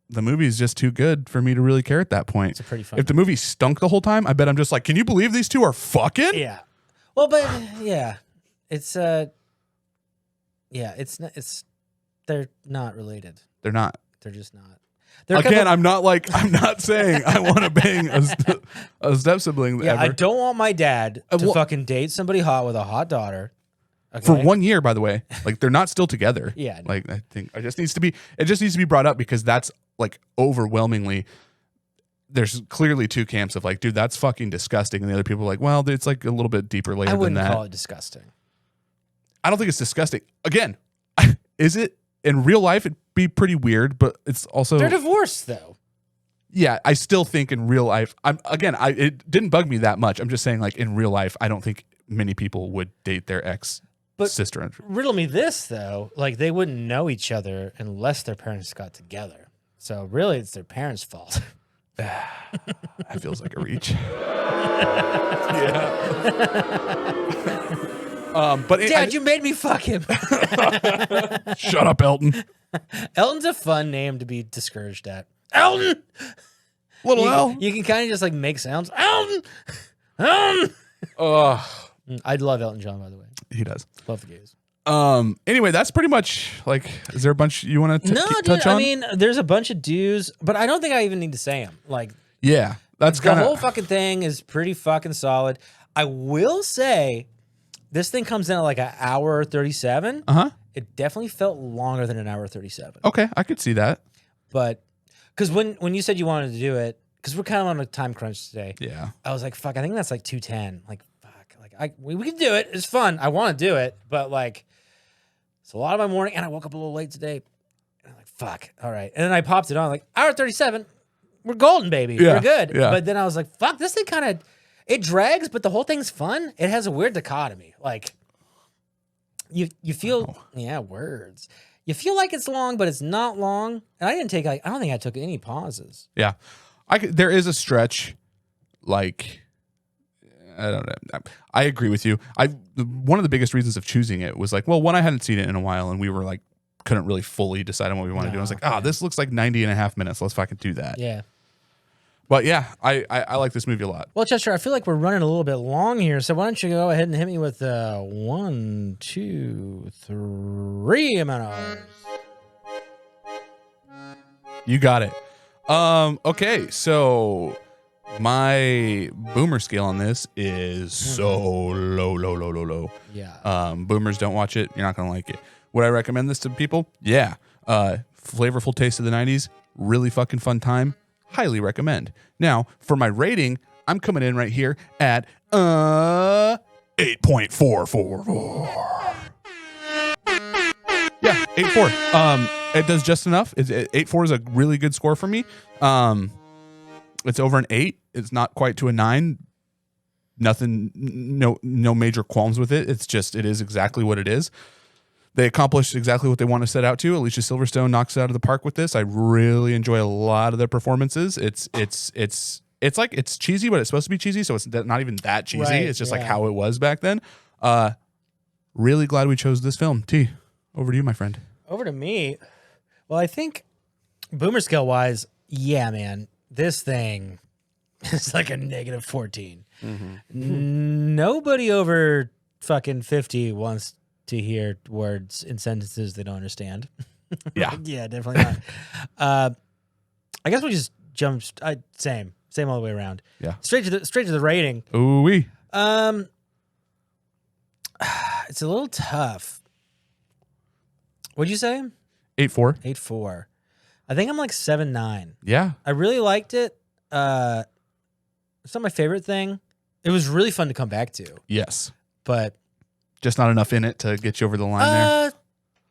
the movie is just too good for me to really care at that point. It's a pretty fun. If the movie stunk the whole time, I bet I'm just like, "Can you believe these two are fucking?" Yeah. Well, but yeah, it's it's. They're not related. They're not. They're just not. Again, I'm not saying I want to bang a step sibling. Yeah, ever. I don't want my dad to fucking date somebody hot with a hot daughter. Okay? For 1 year, by the way. Like they're not still together. Yeah. Like I think it just needs to be brought up, because that's like overwhelmingly. There's clearly two camps of like, dude, that's fucking disgusting, and the other people are like, well, it's like a little bit deeper layer than that. I wouldn't call it disgusting. I don't think it's disgusting. Again, is it? In real life, it'd be pretty weird, but it's also... They're divorced, though. Yeah, I still think in real life... it didn't bug me that much. I'm just saying, like, in real life, I don't think many people would date their ex-sister. Riddle me this, though. Like, they wouldn't know each other unless their parents got together. So, really, it's their parents' fault. That feels like a reach. But Dad, you made me fuck him. Shut up, Elton. Elton's a fun name to be discouraged at. Elton. Little L. You can kind of just like make sounds. Elton. I love Elton John, by the way. He does. Love the gays. Anyway, that's pretty much like. Is there a bunch you want to touch on? I mean, there's a bunch of dues, but I don't think I even need to say them. Like, yeah, that's the whole fucking thing is pretty fucking solid. I will say. This thing comes in at like an hour 37. It definitely felt longer than an hour 37. Okay, I could see that. But because when you said you wanted to do it, because we're kind of on a time crunch today. Yeah. I was like, fuck, I think that's like 2:10. Like, fuck, like we can do it. It's fun. I want to do it, but like, it's a lot of my morning, and I woke up a little late today. And I'm like, fuck, all right. And then I popped it on, like hour 37. We're golden, baby. Yeah, we're good. Yeah. But then I was like, fuck, this thing kind of. It drags, but the whole thing's fun. It has a weird dichotomy. Like you feel, words. You feel like it's long, but it's not long. And I didn't take I don't think I took any pauses. Yeah, there is a stretch, like I don't know. I agree with you. One of the biggest reasons of choosing it was like, well, one, I hadn't seen it in a while, and we were like, couldn't really fully decide on what we want to do. I was like, this looks like 90 and a half minutes. Let's fucking do that. Yeah. But yeah, I like this movie a lot. Well, Chester, I feel like we're running a little bit long here, so why don't you go ahead and hit me with 1, 2, 3 amount of hours. You got it. Okay, so my boomer scale on this is so low. Yeah. Boomers, don't watch it. You're not gonna like it. Would I recommend this to people? Yeah. Flavorful taste of the 90s. Really fucking fun time. Highly recommend. Now, for my rating, I'm coming in right here at 8.444. Yeah, 8.4. It does just enough. 8.4 is a really good score for me. It's over an 8. It's not quite to a 9. Nothing, no major qualms with it. It is exactly what it is. They accomplished exactly what they want to set out to. Alicia Silverstone knocks it out of the park with this. I really enjoy a lot of their performances. It's like, it's cheesy, but it's supposed to be cheesy, so it's not even that cheesy. Right, it's just like how it was back then. Really glad we chose this film. T, over to you, my friend. Over to me. Well, I think boomer scale wise, yeah, man, this thing is like a negative 14. Nobody over fucking 50 wants to hear words in sentences they don't understand. Yeah. Yeah, definitely not. I guess we just jumped. Same all the way around. Yeah. Straight to the rating. Ooh wee. It's a little tough. What'd you say? 8.4. 8.4. I think I'm like 7.9. Yeah. I really liked it. It's not my favorite thing. It was really fun to come back to. Yes. But just not enough in it to get you over the line there.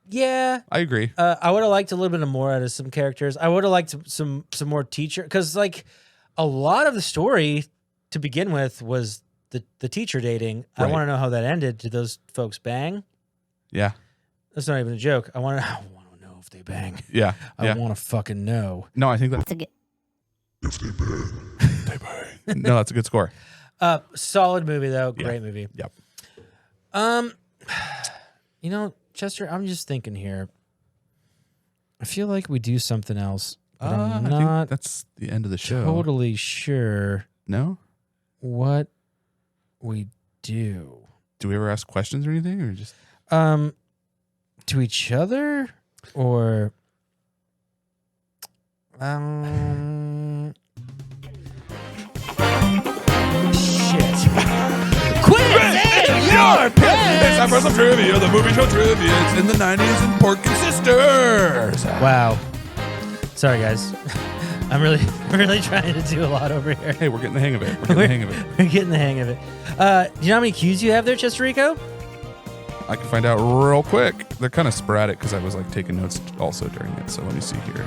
Yeah. I agree. I would have liked a little bit more out of some characters. I would have liked some more teacher, because like a lot of the story to begin with was the teacher dating. Right. I want to know how that ended. Did those folks bang? Yeah. That's not even a joke. I want to know if they bang. Yeah. I want to fucking know. No, I think that's a good. If they bang. No, that's a good score. Solid movie though. Great movie. Yep. You know, Chester, I'm just thinking here. I feel like we do something else, but I'm not. I think that's the end of the show. Totally sure. No. What we do? Do we ever ask questions or anything, or just to each other, or shit. Quit it! Your pants! It's time for some trivia, the movie show trivia. It's in the 90s and Porky Sisters. Wow. Sorry, guys. I'm really trying to do a lot over here. Hey, we're getting the hang of it. We're getting the hang of it. Do you know how many cues you have there, Chesterico? I can find out real quick. They're kind of sporadic because I was like taking notes also during it. So let me see here.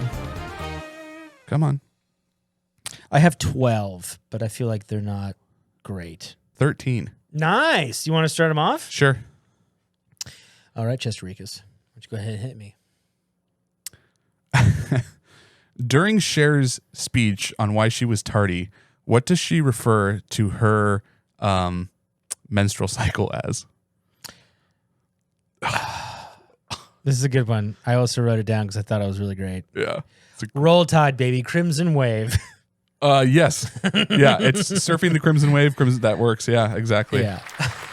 Come on. I have 12, but I feel like they're not great. 13. Nice. You want to start them off? Sure. All right, Chestericus. Why don't you go ahead and hit me? During Cher's speech on why she was tardy, what does she refer to her menstrual cycle as? This is a good one. I also wrote it down because I thought it was really great. Yeah. Roll Tide, baby. Crimson Wave. Yes. Yeah, it's surfing the crimson wave. That works. Yeah, exactly. Yeah.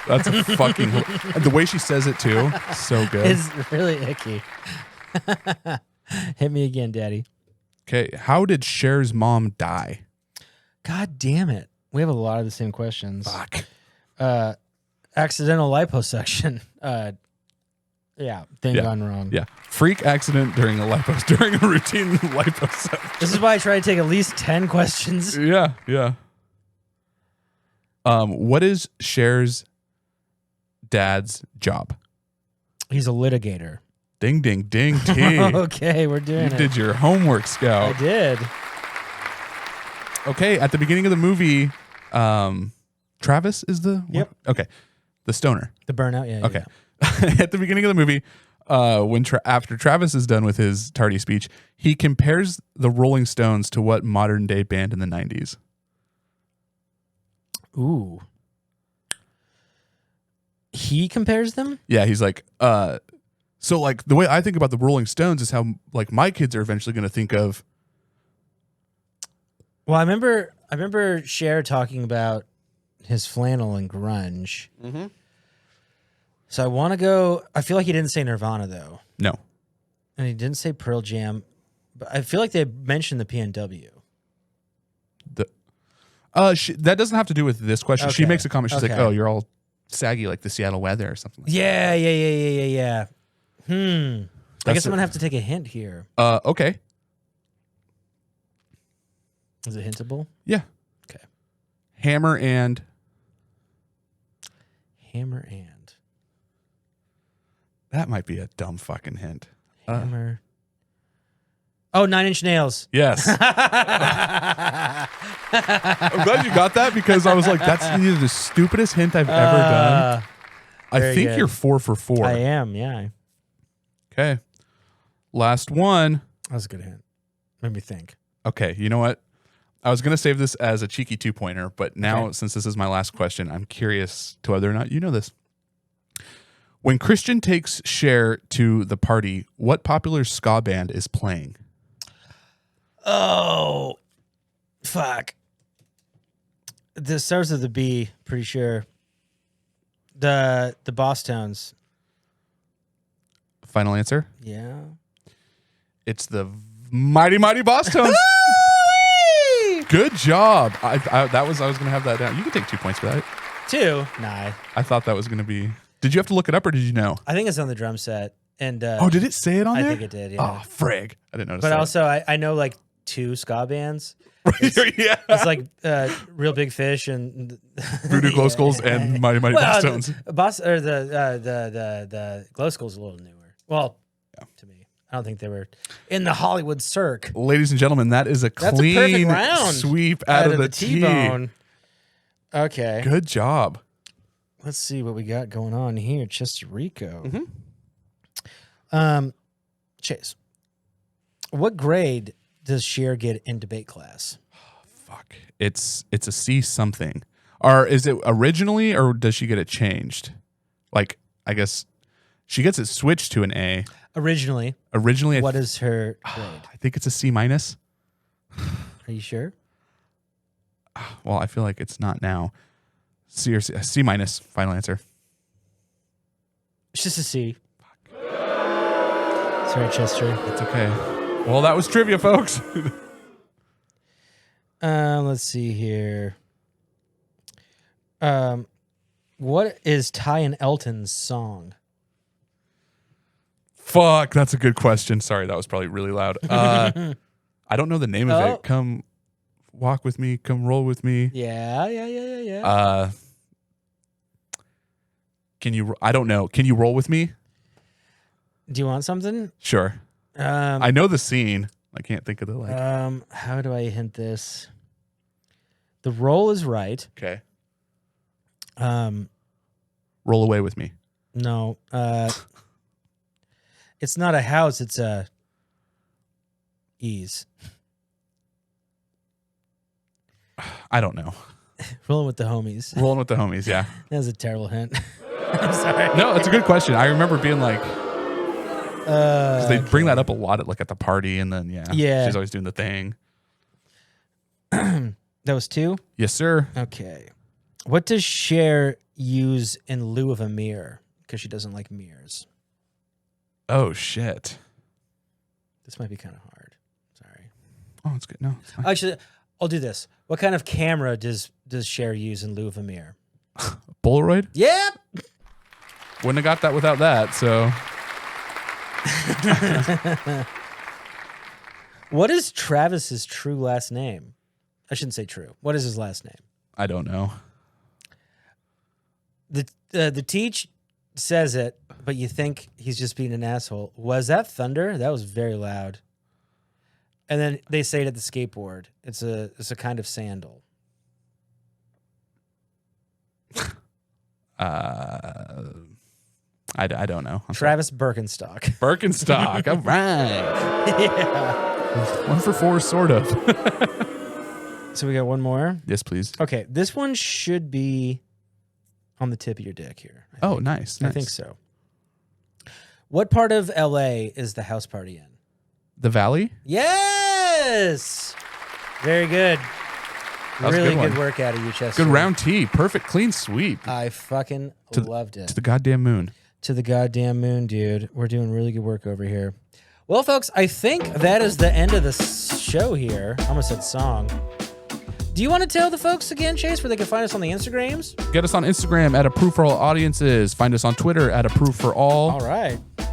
That's a fucking... the way she says it, too, so good. It's really icky. Hit me again, Daddy. Okay, how did Cher's mom die? God damn it. We have a lot of the same questions. Fuck. Accidental liposuction. Yeah, thing gone wrong. Yeah. Freak accident during a routine liposuction. This is why I try to take at least 10 questions. Yeah, yeah. What is Cher's dad's job? He's a litigator. Ding, ding, ding, T. Okay, we're doing it. You did your homework, Scout. I did. Okay, at the beginning of the movie, Travis is the... Yep. What? Okay. The stoner. The burnout, yeah. Okay. Yeah. At the beginning of the movie, after Travis is done with his tardy speech, he compares the Rolling Stones to what modern day band in the 90s? Ooh. he compares them? Yeah, he's like, so like the way I think about the Rolling Stones is how like my kids are eventually going to think of. Well, I remember Cher talking about his flannel and grunge. Mm-hmm. So I want to go. I feel like he didn't say Nirvana though. No, and he didn't say Pearl Jam, but I feel like they mentioned the PNW. That doesn't have to do with this question. Okay. She makes a comment. She's Okay. like, "Oh, you're all saggy like the Seattle weather or something." Like Yeah. I guess I'm gonna have to take a hint here. Okay. Is it hintable? Yeah. Okay. Hammer and. That might be a dumb fucking hint. Hammer. Oh, 9 Inch Nails. Yes. I'm glad you got that because I was like, that's either the stupidest hint I've ever done. I think you're 4 for 4. I am, yeah. Okay. Last one. That was a good hint. Made me think. Okay, you know what? I was going to save this as a cheeky 2-pointer, but now since this is my last question, I'm curious to whether or not you know this. When Christian takes Cher to the party, what popular ska band is playing? Oh, fuck. This starts with a B, pretty sure. The Boss Tones. Final answer? Yeah. It's the Mighty Boss Tones. Good job. I was going to have that down. You can take 2 points for that. 2? Nah. I thought that was going to be. Did you have to look it up or did you know? I think it's on the drum set. And did it say it on there? I think it did, yeah. Oh, frig. I didn't notice but that. But also, I know like 2 ska bands. Yeah. It's like Real Big Fish and Voodoo Glow Skulls and Mighty Boss Tones. The Glow Skulls a little newer. Well, to me, I don't think they were in the Hollywood cirque. Ladies and gentlemen, that is a clean round sweep out of the T-bone. Okay, good job. Let's see what we got going on here, Chester Rico. Mm-hmm. Chase, what grade does Cher get in debate class? Fuck. It's a C something. Or is it originally or does she get it changed? Like, I guess she gets it switched to an A. Originally, what is her grade? I think it's a C minus. Are you sure? Well, I feel like it's not now. C or C minus. Final answer. It's just a C. Fuck. Sorry, Chester. It's okay. Well, that was trivia, folks. Let's see here. What is Ty and Elton's song? Fuck, that's a good question. Sorry, that was probably really loud. I don't know the name of it. Come walk with me. Come roll with me. Yeah. Can you? I don't know. Can you roll with me? Do you want something? Sure. I know the scene. I can't think of the like. How do I hint this? The roll is right. Okay. Roll away with me. No. It's not a house. It's a ease. I don't know. Rolling with the homies. Rolling with the homies. Yeah. That was a terrible hint. I'm sorry. No, it's a good question. I remember being like. They bring that up a lot at the party, and then she's always doing the thing. That was 2? Yes, sir. Okay. What does Cher use in lieu of a mirror? Because she doesn't like mirrors. Oh shit. This might be kind of hard. Sorry. Oh, it's good. No, it's fine. Actually, I'll do this. What kind of camera does Cher use in lieu of a mirror? Polaroid? Yep. Wouldn't have got that without that. So. What is Travis's true last name? I shouldn't say true. What is his last name? I don't know. The teach says it, but you think he's just being an asshole. Was that thunder? That was very loud. And then they say it at the skateboard. It's a kind of sandal. I don't know. Travis Birkenstock. Birkenstock. All right. Yeah. 1 for 4, sort of. So we got one more. Yes, please. Okay, this one should be on the tip of your dick here. Oh, nice. I think so. What part of LA is the house party in? The Valley? Yes. Very good. Really good work out of you, Chester. Good round T. Perfect, clean sweep. I fucking loved it. To the goddamn moon. To the goddamn moon, dude. We're doing really good work over here. Well, folks, I think that is the end of the show here. I almost said song. Do you want to tell the folks again, Chase, where they can find us on the Instagrams? Get us on Instagram at Approved for All Audiences. Find us on Twitter at Approved for All. All right. Do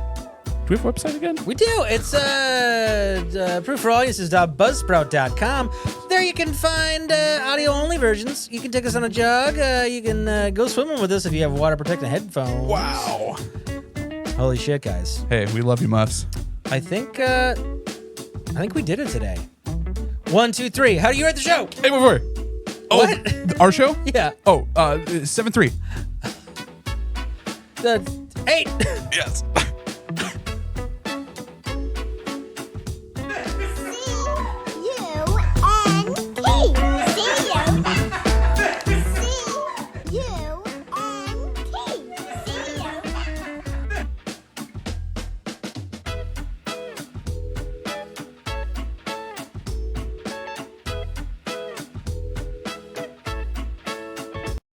we have a website again? We do. It's approvedforaudiences.buzzsprout.com. There you can find audio-only versions. You can take us on a jog. You can go swimming with us if you have water-protecting headphones. Wow. Holy shit, guys. Hey, we love you, Muffs. I think we did it today. 1, 2, 3. How do you rate the show? Hey, before. Oh, What? Our show? Yeah. Oh, 7-3. 8. Yes.